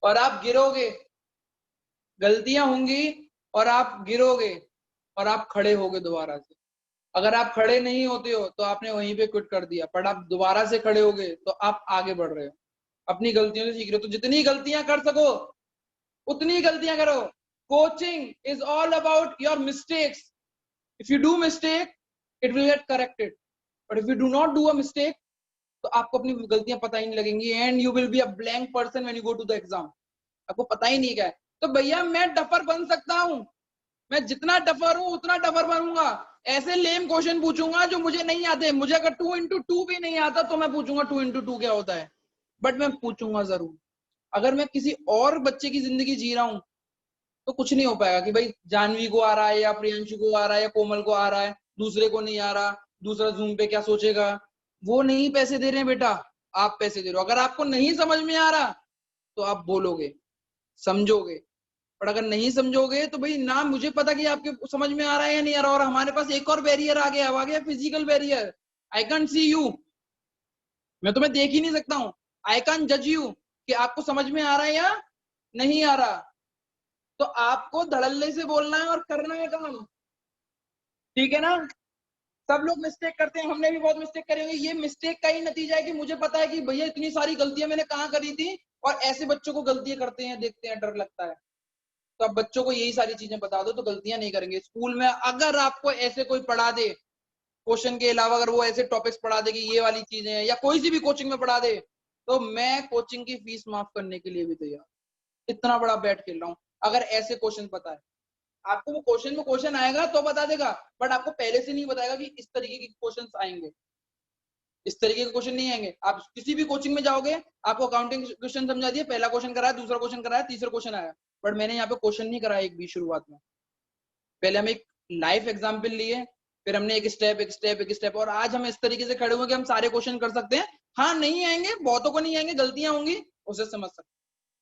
और आप गिरोगे, गलतियां होंगी और आप गिरोगे और आप खड़े होगे दोबारा से। अगर आप खड़े नहीं होते हो तो आपने वहीं पे क्विट कर दिया, पर आप दोबारा से खड़े होगे तो आप आगे बढ़ रहे हो, अपनी गलतियों से सीख रहे हो। तो जितनी गलतियां कर सको उतनी गलतियां करो। Coaching is all about your mistakes. If you do mistake it will get corrected, but if you do not do a mistake तो आपको अपनी गलतियां पता ही नहीं लगेंगी, and you will be a blank person when you go to the exam. आपको पता ही नहीं क्या है। तो भैया मैं डफर बन सकता हूँ, मैं जितना डफर हूँ उतना डफर बनूंगा। ऐसे लेम क्वेश्चन पूछूंगा जो मुझे नहीं आते। मुझे अगर 2 into 2 भी नहीं आता तो मैं पूछूंगा 2 into 2 क्या होता है, बट मैं पूछूंगा जरूर। अगर मैं किसी और बच्चे की जिंदगी जी रहा हूँ तो कुछ नहीं हो पाएगा कि भाई जानवी को आ रहा है या प्रियांशु को आ रहा है या कोमल को आ रहा है, दूसरे को नहीं आ रहा, दूसरा जूम पे क्या सोचेगा। वो नहीं पैसे दे रहे हैं बेटा, आप पैसे दे रहे हो। अगर आपको नहीं समझ में आ रहा तो आप बोलोगे, समझोगे, पर अगर नहीं समझोगे तो भाई ना मुझे पता कि आपके समझ में आ रहा है या नहीं आ रहा। और हमारे पास एक और बैरियर आ गया physical barrier. I can't C you, मैं तुम्हें देख ही नहीं सकता हूँ। आई कैन जज यू कि आपको समझ में आ रहा है या नहीं आ रहा। तो आपको धड़ल्ले से बोलना है और करना है काम, ठीक है ना। सब लोग मिस्टेक करते हैं, हमने भी बहुत मिस्टेक करे होंगे। ये मिस्टेक का ही नतीजा है कि मुझे पता है कि भैया इतनी सारी गलतियां मैंने कहाँ करी थी, और ऐसे बच्चों को गलतियां करते हैं देखते हैं डर लगता है। तो अब बच्चों को यही सारी चीजें बता दो तो गलतियां नहीं करेंगे। स्कूल में अगर आपको ऐसे कोई पढ़ा दे क्वेश्चन के अलावा, अगर वो ऐसे टॉपिक्स पढ़ा दे कि ये वाली चीजें हैं, या कोई सी भी कोचिंग में पढ़ा दे, तो मैं कोचिंग की फीस माफ करने के लिए भी तैयार। इतना बड़ा बैट खेल रहा हूँ। अगर ऐसे क्वेश्चन पता है आपको, वो क्वेश्चन में क्वेश्चन आएगा तो बता देगा, बट आपको पहले से नहीं बताएगा कि इस तरीके के क्वेश्चन आएंगे, इस तरीके के क्वेश्चन नहीं आएंगे। आप किसी भी कोचिंग में जाओगे, आपको अकाउंटिंग क्वेश्चन समझा दिए, पहला क्वेश्चन कराया, दूसरा क्वेश्चन कराया, तीसरा क्वेश्चन आया, बट मैंने यहाँ पे क्वेश्चन नहीं कराया एक भी शुरुआत में। पहले हम एक लाइफ एग्जाम्पल लिए, फिर हमने एक स्टेप एक स्टेप एक स्टेप, और आज हम इस तरीके से खड़े हुए कि हम सारे क्वेश्चन कर सकते हैं। हाँ नहीं आएंगे, बहुतों को नहीं आएंगे, गलतियां होंगी, उसे समझ सकते।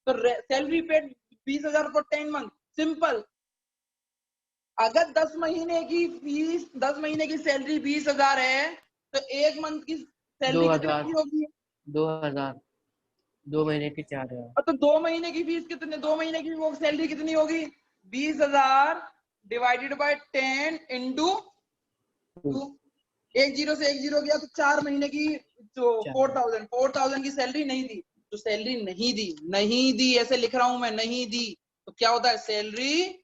तो salary paid 20,000 for 10 month, simple. अगर 10 महीने की फीस, 10 महीने की सैलरी 20,000 है तो 1 मंथ की सैलरी कितने 2,000, की होगी? 2,000, 2 महीने की 4,000। और तो 2 महीने की फीस कितने, 2 महीने की वो सैलरी कितनी होगी? 20,000 डिवाइडेड बाय 10 इंटू 2। एक जीरो से एक जीरो गया तो 4 महीने की जो 4,000 की सैलरी नहीं थी। जो सैलरी नहीं दी ऐसे लिख रहा हूं मैं, नहीं दी, तो क्या होता है? Salary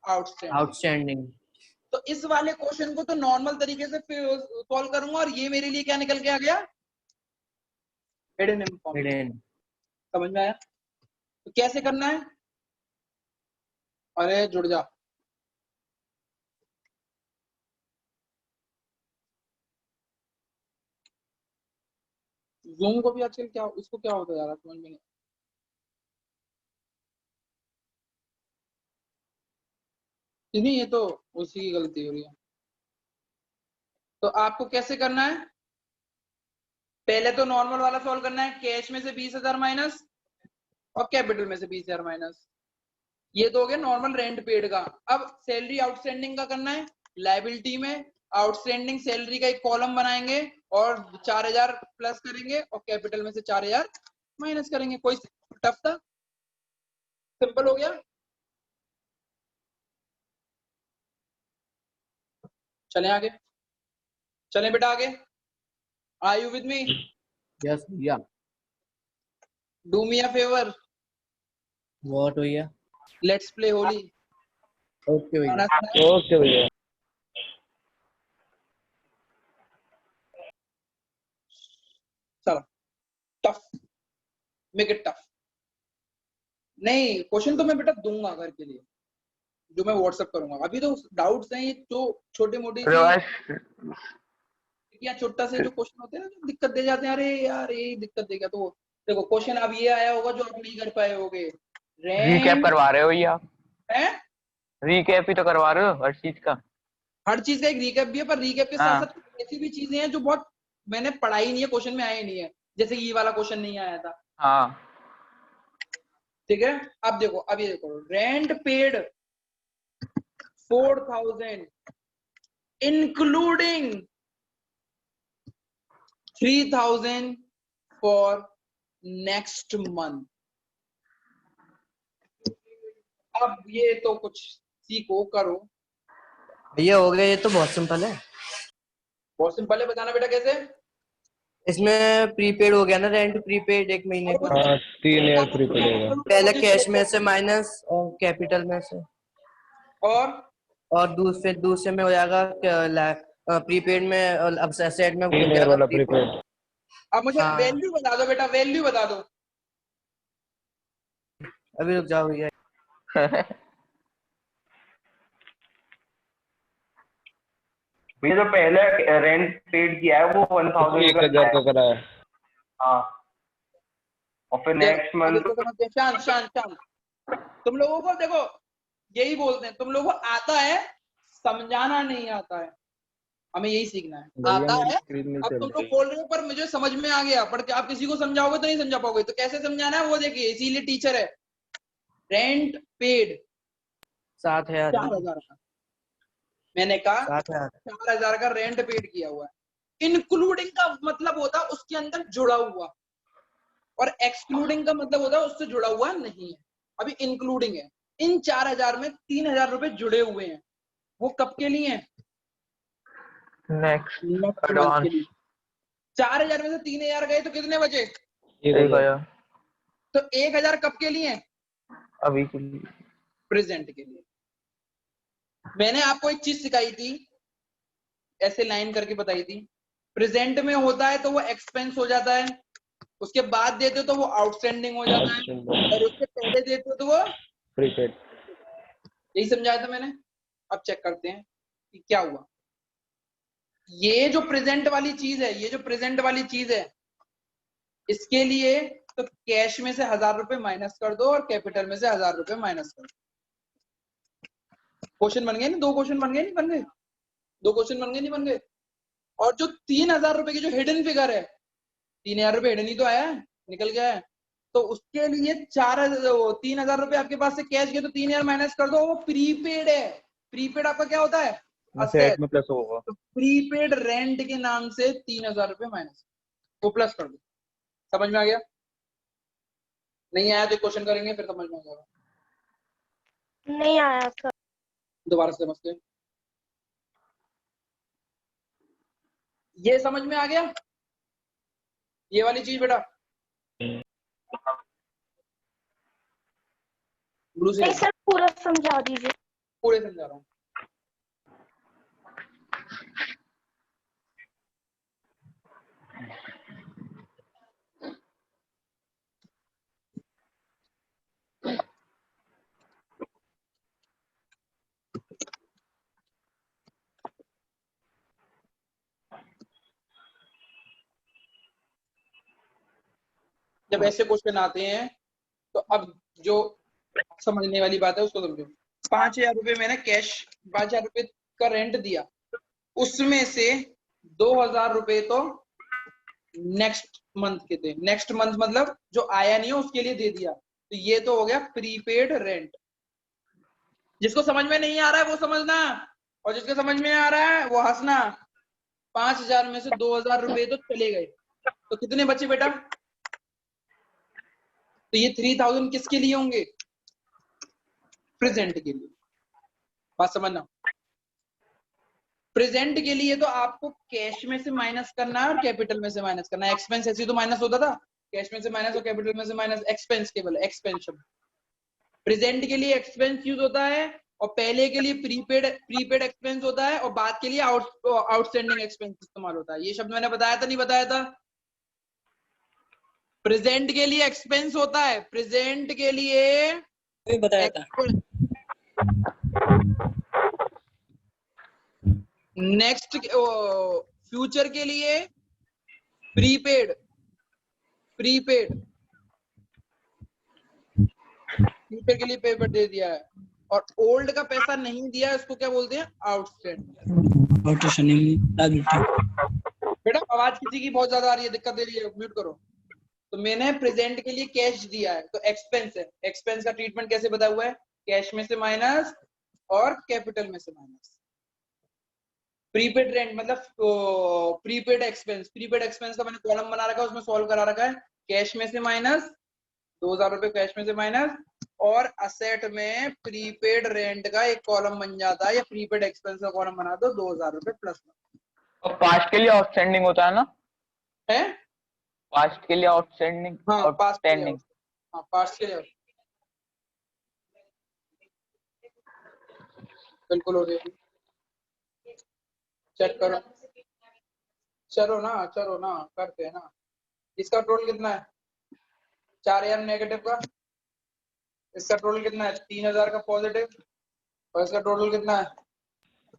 outstanding. आउटस्टैंडिंग। तो इस वाले क्वेश्चन को तो नॉर्मल तरीके से सॉल्व करूंगा, और ये मेरे लिए क्या निकल के आ गया? Hidden information. हिडन। समझ में आया? तो कैसे करना है? अरे जुड़ जा। जूम को भी आजकल क्या, इसको क्या होता जा रहा है समझ में नहीं। नहीं, ये तो उसी की गलती हो रही है। तो आपको कैसे करना है? पहले तो नॉर्मल वाला सॉल्व करना है, कैश में से 20,000 माइनस और कैपिटल में से 20,000 माइनस। ये तो हो गया नॉर्मल रेंट पेड का। अब सैलरी आउटस्टैंडिंग का करना है। लायबिलिटी में आउटस्टैंडिंग सैलरी का एक कॉलम बनाएंगे और 4,000 प्लस करेंगे और कैपिटल में से 4,000 माइनस करेंगे। कोई टफ था? सिंपल हो गया। चलें आगे, चलें बेटा आगे। Are you with me? Yes भैया। Do me a favour, what भैया? Let's play Holi. ओके भैया। ओके भैया। चलो टफ, मेक इट टफ। नहीं, क्वेश्चन तो मैं बेटा दूंगा घर के लिए, जो मैं व्हाट्सएप करूंगा। अभी तो डाउट्स हैं ये जो छोटे मोटे या छोटा से जो क्वेश्चन होते हैं ना, जो दिक्कत दे जाते हैं, अरे यार ये दिक्कत देगा। तो देखो क्वेश्चन अब ये आया होगा जो आप नहीं कर पाए होगे। रीकैप रेंट करवा रहे हो ये आप? है, रीकैप ही तो करवा रहे हो हर चीज का। हर चीज का एक रीकैप भी है, पर रीकैप के साथ हाँ। साथ ऐसी भी चीजें हैं जो बहुत मैंने पढ़ाई नहीं है, क्वेश्चन में आए नहीं है। जैसे ये वाला क्वेश्चन नहीं आया था। हाँ। ठीक है, अब देखो, अब ये देखो, rent paid 4,000 including 3,000 for next month. अब ये तो कुछ सीखो करो। भैया हो गया, ये तो बहुत सिंपल है। बहुत सिंपल है, बताना बेटा कैसे। इसमें प्रीपेड हो गया ना, रेंट प्रीपेड 1 महीने का। हाँ 3 ईयर प्रीपेड होगा। पहले कैश में से माइनस और कैपिटल में से, और दूसरे में हो जाएगा प्रीपेड में, और अब एसेट में 3 खुल ईयर जाएगा वाला प्रीपेड। प्रीपेड। अब मुझे हाँ। वैल्यू बता दो बेटा, वैल्यू बता दो। अभी रुक जाओ भैया। भैया जो पहले रेंट पेड किया है वो 1,000 का 1,000 का करा है। हाँ, और फिर नेक्स्ट अब मंथ इसको समझते हैं। शांत शांत शांत। तुम लोगों को देखो, यही बोलते हैं, तुम लोगों को आता है, समझाना नहीं आता है। हमें यही सीखना है, भैया आता मेरी है। स्क्रीन नहीं अब चल तुम लोग रही। बोल रहे हो पर मुझे समझ में आ गया, पर आप किसी को समझाओगे तो नहीं समझा पाओगे। तो कैसे समझाना है वो देखिए, इसीलिए टीचर है। Rent paid 7,000। 4,000 का, मैंने कहा 7,000। 4,000 का रेंट पेड किया हुआ है। इंक्लूडिंग का मतलब होता है उसके अंदर जुड़ा हुआ, और एक्सक्लूडिंग का मतलब होता है उससे जुड़ा हुआ नहीं है। अभी इंक्लूडिंग है। इन 4,000 में 3,000 रुपए जुड़े हुए हैं। वो कब के लिए हैं? नेक्स्ट नेक्स्ट मंथ के एडवांस लिए। 4,000 में से 3,000 गए तो कितने बचे? 1,000 तो 1,000 कब के लिए? अभी के लिए। प्रेजेंट के लिए। मैंने आपको एक चीज सिखाई थी, ऐसे लाइन करके बताई थी। प्रेजेंट में होता है तो वो एक्सपेंस हो जाता है, उसके बाद देते हो तो वो आउटस्टैंडिंग हो जाता है, और उससे पहले देते हो तो वो प्रीपेड। यही समझाया था मैंने। अब चेक करते हैं कि क्या हुआ। ये जो प्रेजेंट वाली चीज है, ये जो प्रेजेंट वाली चीज है, इसके लिए तो कैश में से 1,000 रुपए माइनस कर दो और कैपिटल में से 1,000 रुपए माइनस कर दो। क्वेश्चन बन गए नहीं? 2 क्वेश्चन बन गए नहीं? बन गए 2 क्वेश्चन बन गए नहीं? बन गए। और जो 3,000 रुपए की जो हिडन फिगर है, 3,000 रुपए हिडन ही तो आया है, निकल गया है। तो उसके लिए 3,000 रुपए आपके पास से कैश गए तो 3,000 माइनस कर दो, वो प्रीपेड है। प्रीपेड आपका क्या होता है? Set asset. में प्लस होगा। तो प्रीपेड रेंट के नाम से 3,000 रुपए माइनस, वो प्लस कर दो। समझ में आ गया? नहीं आया तो क्वेश्चन करेंगे, फिर समझ में आ जाएगा। नहीं आया सर। दोबारा से समझते हैं। ये समझ में आ गया, ये वाली चीज बेटा? ब्लू से नहीं सर पूरा समझा दीजिए। पूरे समझा रहा हूँ। जब ऐसे क्वेश्चन आते हैं तो अब जो समझने वाली बात है उसको समझो। 5,000 रुपये मैंने कैश 5,000 रुपये का रेंट दिया, उसमें से 2,000 रुपये तो नेक्स्ट मंथ के थे। नेक्स्ट मंथ मतलब जो आया नहीं है उसके लिए दे दिया, तो ये तो हो गया प्रीपेड रेंट। जिसको समझ में नहीं आ रहा है वो समझना, और जिसको समझ में आ रहा है वो हंसना। 5,000 में से 2,000 रुपये तो चले गए, तो कितने बचे बेटा? तो ये 3,000 किसके लिए होंगे? प्रेजेंट के लिए। बात समझना, प्रेजेंट के लिए तो आपको कैश में से माइनस करना है और कैपिटल में से माइनस करना है। एक्सपेंस ऐसे तो माइनस होता था, कैश में से माइनस और कैपिटल में से माइनस। एक्सपेंस केवल एक्सपेंशन। प्रेजेंट के लिए एक्सपेंस यूज होता है, और पहले के लिए प्रीपेड एक्सपेंस होता है, और बाद के लिए आउटस्टैंडिंग एक्सपेंस इस्तेमाल होता है। ये शब्द मैंने बताया था नहीं बताया था? प्रेजेंट के लिए एक्सपेंस होता है, प्रेजेंट के लिए बताया था। नेक्स्ट फ्यूचर के लिए प्रीपेड फ्यूचर के लिए पेपर दे दिया है, और ओल्ड का पैसा नहीं दिया है, इसको क्या बोलते हैं? आउटस्टैंडिंग। बेटा आवाज किसी की बहुत ज्यादा आ रही है, दिक्कत दे रही है, म्यूट करो। तो मैंने प्रेजेंट के लिए कैश दिया है तो एक्सपेंस है। एक्सपेंस का ट्रीटमेंट कैसे बताया हुआ है? कैश में से माइनस और कैपिटल में से माइनस। प्रीपेड रेंट मतलब प्रीपेड एक्सपेंस। प्रीपेड एक्सपेंस का मैंने कॉलम बना रखा है, उसमें सॉल्व करा रखा है। कैश में से माइनस 2,000 रुपए कैश में से माइनस, और असेट में प्रीपेड रेंट का एक कॉलम बन जाता है, या प्रीपेड एक्सपेंस का कॉलम बना दो 2,000 रुपए प्लस। और पास्ट के लिए आउटस्टैंडिंग होता है ना? है पास्ट के लिए आउटस्टैंडिंग। हाँ, पास्ट के लिए आउटस्टैंडिंग। हाँ, पास्ट के लिए बिल्कुल हो जाएगी। चेक करो, चलो ना करते हैं ना। इसका टोटल कितना है? 4,000 नेगेटिव का। इसका टोटल कितना है? 3,000 का पॉजिटिव। और इसका टोटल कितना है?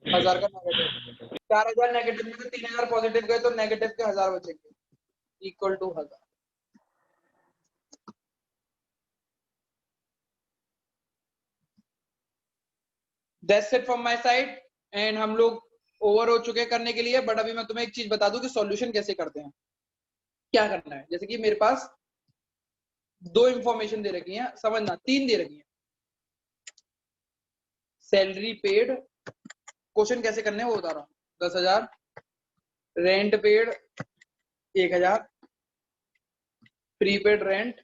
1,000 का नेगेटिव। 4,000 नेगेटिव में से 3,000 पॉजिटिव गए, तो नेगेटिव के 1,000 बचेंगे, equal to 1,000। That's it from my side। And हम लोग ओवर हो चुके करने के लिए, बट अभी मैं तुम्हें एक चीज बता दूं कि सॉल्यूशन कैसे करते हैं, क्या करना है। जैसे कि मेरे पास 2 इंफॉर्मेशन दे रखी है, समझना, 3 दे रखी है। सैलरी पेड, क्वेश्चन कैसे करने हैं वो बता रहा हूँ। 10,000, रेंट पेड 1,000, प्रीपेड रेंट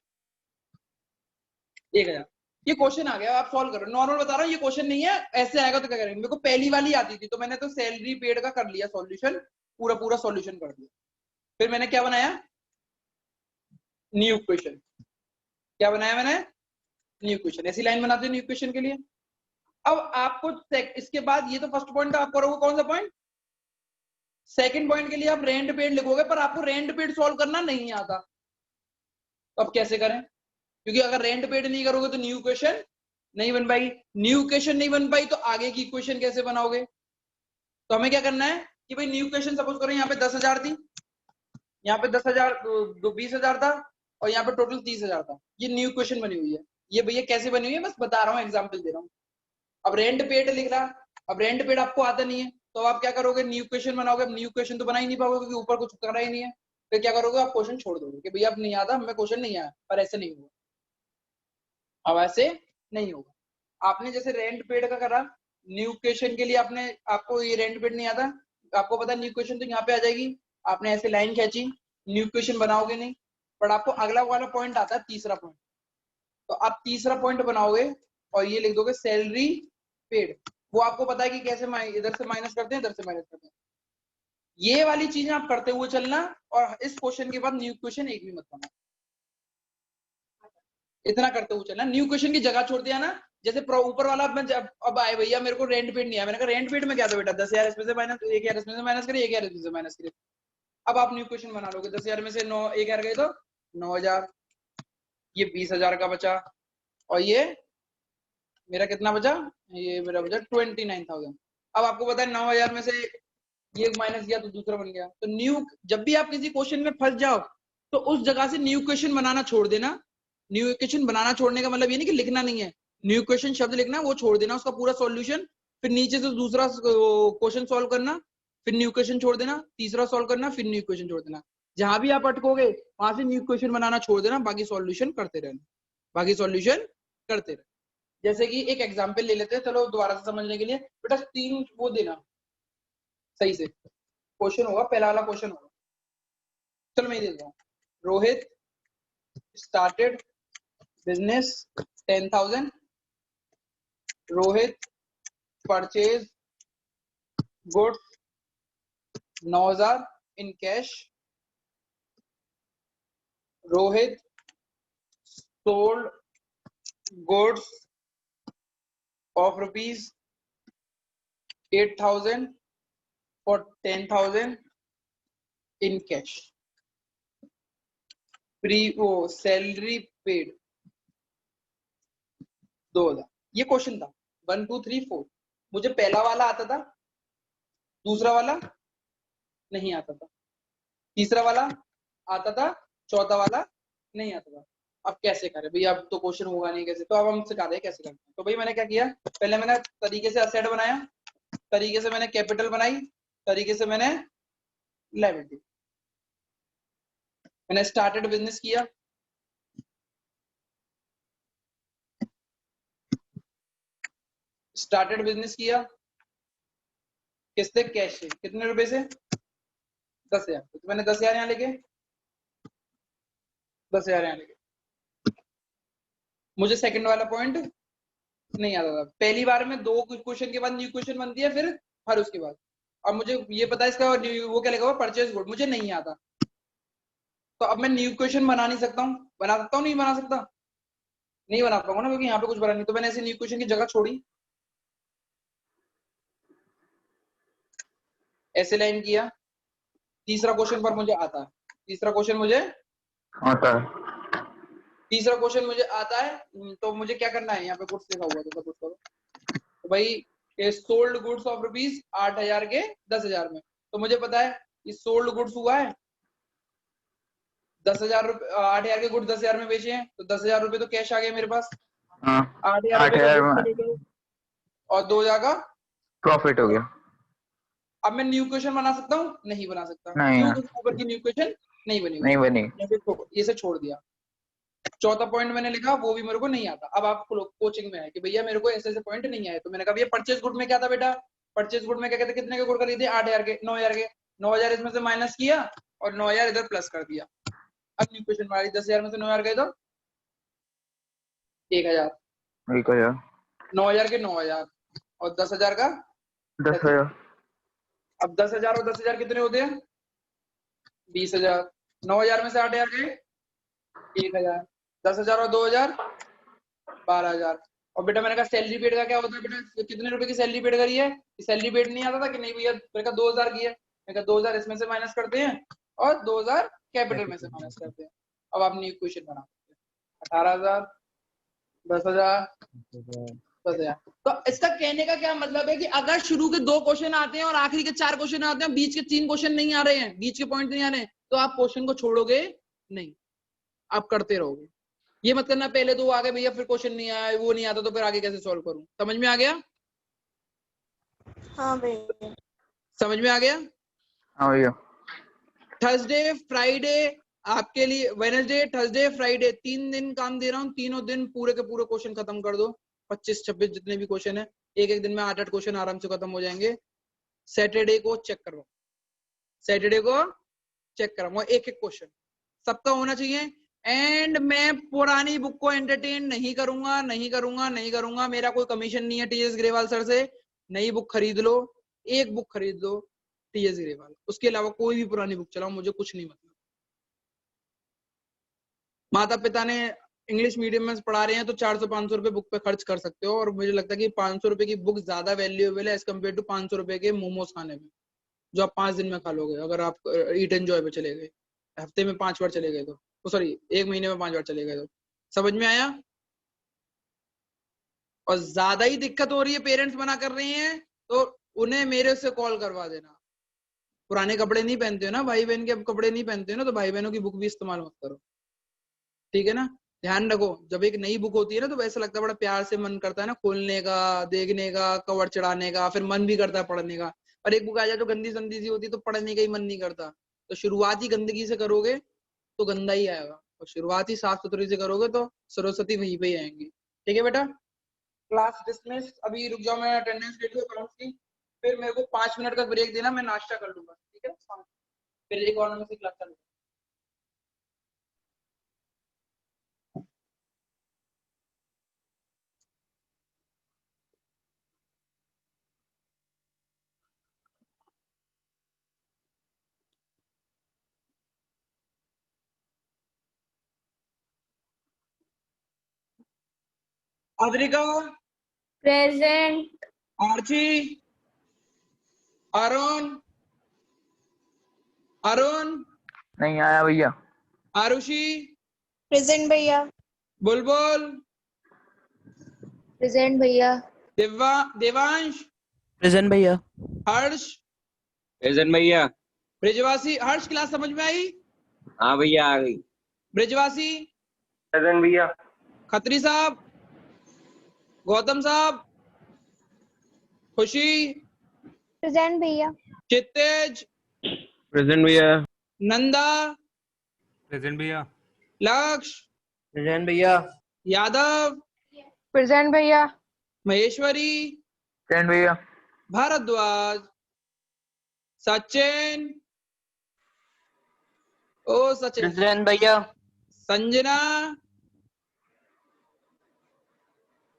1,000। ये क्वेश्चन आ गया, आप सॉल्व करो। नॉर्मल बता रहा हूँ, ये क्वेश्चन नहीं है, ऐसे आएगा तो क्या करेंगे। मेरे को पहली वाली आती थी, तो मैंने तो सैलरी पेड का कर लिया सॉल्यूशन, पूरा सॉल्यूशन कर दिया। फिर मैंने क्या बनाया? New question. क्या बनाया मैंने? New question. ऐसी लाइन बनाते हैं न्यू क्वेश्चन के लिए। अब आपको इसके बाद, ये तो फर्स्ट पॉइंट आप करोगे, कौन सा पॉइंट? सेकंड पॉइंट के लिए आप रेंट पेड लिखोगे, पर आपको रेंट पेड सॉल्व करना नहीं आता, तो अब कैसे करें? क्योंकि अगर रेंट पेड नहीं करोगे तो न्यू क्वेश्चन नहीं बन पाएगी। न्यू क्वेश्चन नहीं बन पाई तो आगे की इक्वेशन कैसे बनाओगे? तो हमें क्या करना है कि भाई न्यू क्वेश्चन, सपोज करो यहाँ पे 10,000 थी, यहाँ पे 10,000 20,000 था, और यहाँ पे टोटल 30,000 था। ये न्यू क्वेश्चन बनी हुई है। ये भैया कैसे बनी हुई है बस बता रहा हूँ, एग्जाम्पल दे रहा हूँ। अब रेंट पेड लिख रहा, अब रेंट पेड आपको आता नहीं है, तो आप क्या करोगे? न्यू क्वेश्चन बनाओगे। अब न्यू क्वेश्चन तो बना ही नहीं पाओगे क्योंकि ऊपर कुछ करा ही नहीं है। फिर क्या करोगे? आप क्वेश्चन छोड़ दोगे कि भैया अब नहीं आता, हमें क्वेश्चन नहीं आया। पर ऐसे नहीं होगा, अब ऐसे नहीं होगा। आपने जैसे रेंट पेड का करा, न्यू क्वेश्चन के लिए आपने, आपको ये रेंट पेड नहीं आता, आपको पता न्यू क्वेश्चन तो यहाँ पे आ जाएगी, आपने ऐसे लाइन खींची, न्यू क्वेश्चन बनाओगे नहीं, पर आपको अगला वाला पॉइंट आता है, तीसरा पॉइंट। तो आप तीसरा पॉइंट बनाओगे और ये लिख दोगे सैलरी पेड। वो आपको पता है कि कैसे इधर से माइनस करते हैं, इधर से माइनस करते हैं। ये वाली चीजें आप करते हुए चलना, और इस क्वेश्चन के बाद न्यू क्वेश्चन एक भी मत बनाना। इतना करते हुए चलना। न्यू क्वेश्चन की जगह छोड़ दिया ना, जैसे ऊपर वाला अब आए भैया मेरे को रेंट पेड नहीं आया, मैंने कहा रेंट पेड में क्या था बेटा 10,000 इसमें से माइनस 1,000 इसमें से माइनस करिए 1,000 इसमें से माइनस करिए। अब आप न्यू क्वेश्चन बना लोगे 10,000 में से 1,000 गए तो 9,000, ये 20,000 का बचा और ये मेरा कितना बचा, ये मेरा बचा 29,000। अब आपको पता है 9,000 में से ये माइनस किया तो दूसरा बन गया। तो न्यू, जब भी आप किसी क्वेश्चन में फंस जाओ तो उस जगह से न्यू क्वेश्चन बनाना छोड़ देना। न्यू इक्वेशन बनाना छोड़ने का मतलब ये नहीं कि लिखना नहीं है, न्यू इक्वेशन शब्द लिखना वो छोड़ देना, उसका पूरा सॉल्यूशन, फिर नीचे से दूसरा क्वेश्चन सॉल्व करना, फिर न्यू इक्वेशन छोड़ देना, तीसरा सॉल्व करना, फिर न्यू इक्वेशन छोड़ देना। जहां भी आप अटकोगे वहां से न्यू इक्वेशन बनाना छोड़ देना, बाकी सॉल्यूशन करते रहना, बाकी सॉल्यूशन करते रहना। जैसे कि एक एग्जांपल ले लेते हैं, चलो दोबारा से समझने के लिए। बेटा 3 वो देना सही से, क्वेश्चन होगा पहला वाला क्वेश्चन होगा, चलो मैं देता हूँ। Rohit started business 10,000, Rohit purchase goods 9,000 in cash, Rohit sold goods of rupees 8,000 for 10,000 in cash. Salary paid 2,000। ये क्वेश्चन था 1 2 3 4। मुझे पहला वाला आता था, दूसरा वाला नहीं आता था, तीसरा वाला आता था, चौथा वाला नहीं आता था। अब कैसे करें भैया, अब तो क्वेश्चन होगा नहीं कैसे, तो अब हम सिखा रहे हैं कैसे करना है। तो भाई मैंने क्या किया, पहले मैंने तरीके से असेट बनाया, तरीके से मैंने कैपिटल बनाई, तरीके से मैंने लायबिलिटी। मैंने स्टार्टेड बिजनेस किया, स्टार्टेड बिजनेस किया किससे, कैश से। कितने रुपए से, 10,000। तो मैंने 10,000 यहाँ लेके 10,000 यहाँ लेके। मुझे सेकंड वाला पॉइंट नहीं आता था, पहली बार में 2 क्वेश्चन के बाद न्यू क्वेश्चन बनती है, फिर हर उसके बाद। अब मुझे ये पता है इसका वो क्या लिखा हुआ, परचेज गुड, मुझे नहीं आता। तो अब मैं न्यू क्वेश्चन बना नहीं सकता हूँ, बना सकता हूँ नहीं बना सकता, नहीं बना पाऊंगा ना, क्योंकि यहाँ पे कुछ बना नहीं। तो मैंने ऐसे न्यू क्वेश्चन की जगह छोड़ी, ऐसे लाइन किया। तीसरा क्वेश्चन पर मुझे आता है, तीसरा क्वेश्चन मुझे आता है। तीसरा क्वेश्चन मुझे आता है, तो मुझे क्या करना है, यहाँ पे गुड्स लिखा हुआ तो कुछ करो। तो भाई सोल्ड गुड्स ऑफ रुपीज 8,000 के 10,000 में, तो मुझे पता है ये सोल्ड गुड्स हुआ है 10,000 रुपए, 8,000 के गुड्स 10,000 में बेचे हैं, तो 10,000 रुपए तो कैश आ गए मेरे पास। 8,000 रुपए का गुड्स ले गए और 2,000 का प्रॉफिट हो गया। अब मैं न्यू क्वेश्चन बना सकता हूँ, नहीं बना सकता, नहीं क्यों, यार। क्योंकि ऊपर की न्यू क्वेश्चन नहीं बनी नहीं बनी। ये से छोड़ दिया। चौथा पॉइंट मैंने लिखा, वो भी मेरे को नहीं आता। अब आप कोचिंग में है कि भैया मेरे को ऐसे ऐसे पॉइंट नहीं आए, तो मैंने कहा भैया परचेज गुड में क्या था बेटा, परचेज गुड में क्या कहते, कितने के गुड खरीदे, 8,000 के, 9,000 के, 9,000 इसमें से माइनस किया और 9,000 इधर प्लस कर दिया। अब न्यू क्वेश्चन हमारी 10,000 में से 9,000 गए तो 1,000, 9,000 के 9,000 और 10,000 का 10,000। अब 10,000 और 10,000 कितने होते हैं, 20,000। 9,000 में से 8,000 गए 1,000, 10,000 और 2,000 12,000। और बेटा मैंने कहा सैलरी पेड का क्या होता है बेटा, कितने रुपए की सैलरी पेड करी है, सैलरी पेड नहीं आता था कि नहीं भैया, मैंने कहा 2,000 की है, मैंने कहा 2,000 इसमें से माइनस करते हैं और 2,000 कैपिटल में से माइनस करते हैं। अब आप न्यू क्वेश्चन बना सकते हैं, 18,000 10,000 10,000। तो इसका कहने का क्या मतलब है कि अगर शुरू के 2 क्वेश्चन आते हैं और आखिरी के 4 क्वेश्चन आते हैं, बीच के 3 क्वेश्चन नहीं आ रहे हैं, बीच के पॉइंट नहीं आ रहे हैं, तो आप क्वेश्चन को छोड़ोगे नहीं, आप करते रहोगे। ये मत करना पहले 2 आ गए भैया फिर क्वेश्चन नहीं आया, वो नहीं आता तो फिर आगे कैसे सॉल्व करूं। समझ में आ गया, हाँ भैया। समझ में आ गया। हाँ भैया। थर्सडे फ्राइडे आपके लिए, वेडनेसडे थर्सडे फ्राइडे 3 दिन काम दे रहा हूँ, तीनों दिन पूरे के पूरे क्वेश्चन खत्म कर दो, 25-26 जितने भी क्वेश्चन है, एक दिन में 8-8 क्वेश्चन आराम से खत्म हो जाएंगे। सैटरडे को चेक करवाओ, सैटरडे को चेक करवाओ, एक क्वेश्चन सबका होना चाहिए। एंड मैं पुरानी बुक को एंटरटेन नहीं करूंगा, नहीं करूंगा, नहीं करूंगा। मेरा कोई कमीशन नहीं है टीएस ग्रेवाल सर से, नई बुक खरीद लो, एक बुक खरीद लो टीएस ग्रेवाल, उसके अलावा कोई भी पुरानी बुक चलाओ, मुझे कुछ नहीं मतलब। माता पिता ने इंग्लिश मीडियम में पढ़ा रहे हैं तो 400-500 रुपए बुक पे खर्च कर सकते हो, और मुझे लगता है कि 500 रुपए की बुक ज्यादा वैल्यूएबल है एज कम्पेयर टू 500 रुपए के मोमोज खाने में, जो आप 5 दिन में खा लोगे अगर आप ईट एंजॉय पे चले गए, हफ्ते में 5 बार चले गए तो, सॉरी 1 महीने में 5 बार चले गए तो। समझ में आया? और ज्यादा ही दिक्कत हो रही है, पेरेंट्स मना कर रहे हैं, तो उन्हें मेरे से कॉल करवा देना। पुराने कपड़े नहीं पहनते हो ना, भाई बहन के कपड़े नहीं पहनते हो ना, तो भाई बहनों की बुक भी इस्तेमाल मत करो, ठीक है ना? ध्यान रखो, जब एक नई बुक होती है ना तो वैसा लगता है, बड़ा प्यार से मन करता है ना खोलने का, देखने का, कवर चढ़ाने का, फिर मन भी करता है पढ़ने का। और एक बुक आ जाए जो गंदी संदी सी होती है तो पढ़ने का ही मन नहीं करता। तो शुरुआत ही गंदगी से करोगे तो गंदा ही आएगा, और शुरुआत ही साफ सुथरी से करोगे तो सरस्वती वहीं पे ही आएंगी। ठीक है बेटा, क्लास डिसमिस। अभी रुक जाओ, मैं अटेंडेंस ले लूं अकाउंट्स की, फिर मेरे को 5 मिनट का ब्रेक देना, मैं नाश्ता कर लूंगा, ठीक है? फिर इकोनॉमिक्स की क्लास चलूंगा। आद्रिका, प्रेजेंट। आर्ची, अरुण, अरुण, नहीं आया भैया। आरुषि, प्रेजेंट भैया। बुलबुल, प्रेजेंट भैया। देवांश, प्रेजेंट भैया। हर्ष, प्रेजेंट भैया। ब्रिजवासी। हर्ष, क्लास समझ में आई? हाँ भैया आ गई। ब्रिजवासी, प्रेजेंट भैया। खत्री साहब, गौतम साहब, खुशी, प्रेजेंट भैया। चित्तेज, प्रेजेंट भैया। नंदा, प्रेजेंट भैया। लक्ष्य, प्रेजेंट भैया। यादव, प्रेजेंट भैया। महेश्वरी, प्रेजेंट भैया। भारद्वाज, सचिन, ओ सचिन, प्रेजेंट भैया। Sanjana,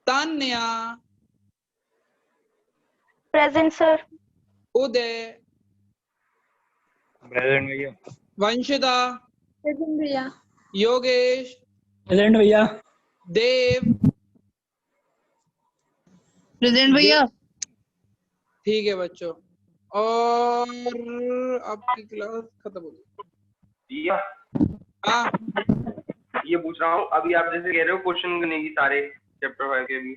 Tanya, present sir. Uday, present भैया। वंशिता, प्रेजेंट भैया। योगेश, प्रेजेंट भैया। देव, प्रेजेंट भैया। ठीक है बच्चों, और आपकी क्लास खत्म हो गई। भैया हाँ, ये पूछ रहा हूँ, अभी आप जैसे कह रहे हो क्वेश्चन करने की सारे चैप्टर 5 के भी,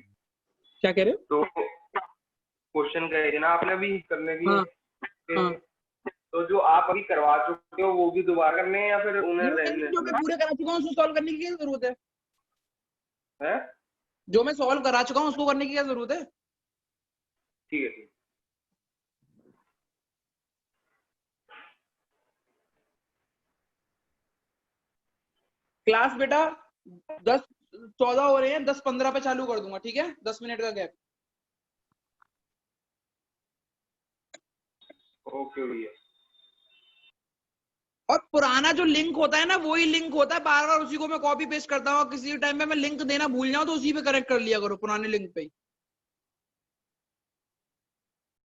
क्या कह रहे हो? तो क्वेश्चन कहे थे ना आपने अभी करने की। हाँ, हाँ। तो जो आप अभी करवा चुके हो वो भी दोबारा करने हैं या फिर उन्हें जो मैं पूरे करा चुका हूँ उसको सॉल्व करने की क्या जरूरत है? है? जो मैं सॉल्व करा चुका हूँ उसको करने की क्या जरूरत है? ठीक है, ठीक। क्लास बेटा 10-14 हो रहे हैं, 10-15 पे चालू कर दूंगा, ठीक है? 10 मिनट का गैप। ओके भैया। और पुराना जो लिंक होता है ना वही लिंक होता है, बार बार उसी को मैं कॉपी पेस्ट करता हूँ। किसी टाइम में मैं लिंक देना भूल जाऊं तो उसी पे करेक्ट कर लिया करो, पुराने लिंक पे ही।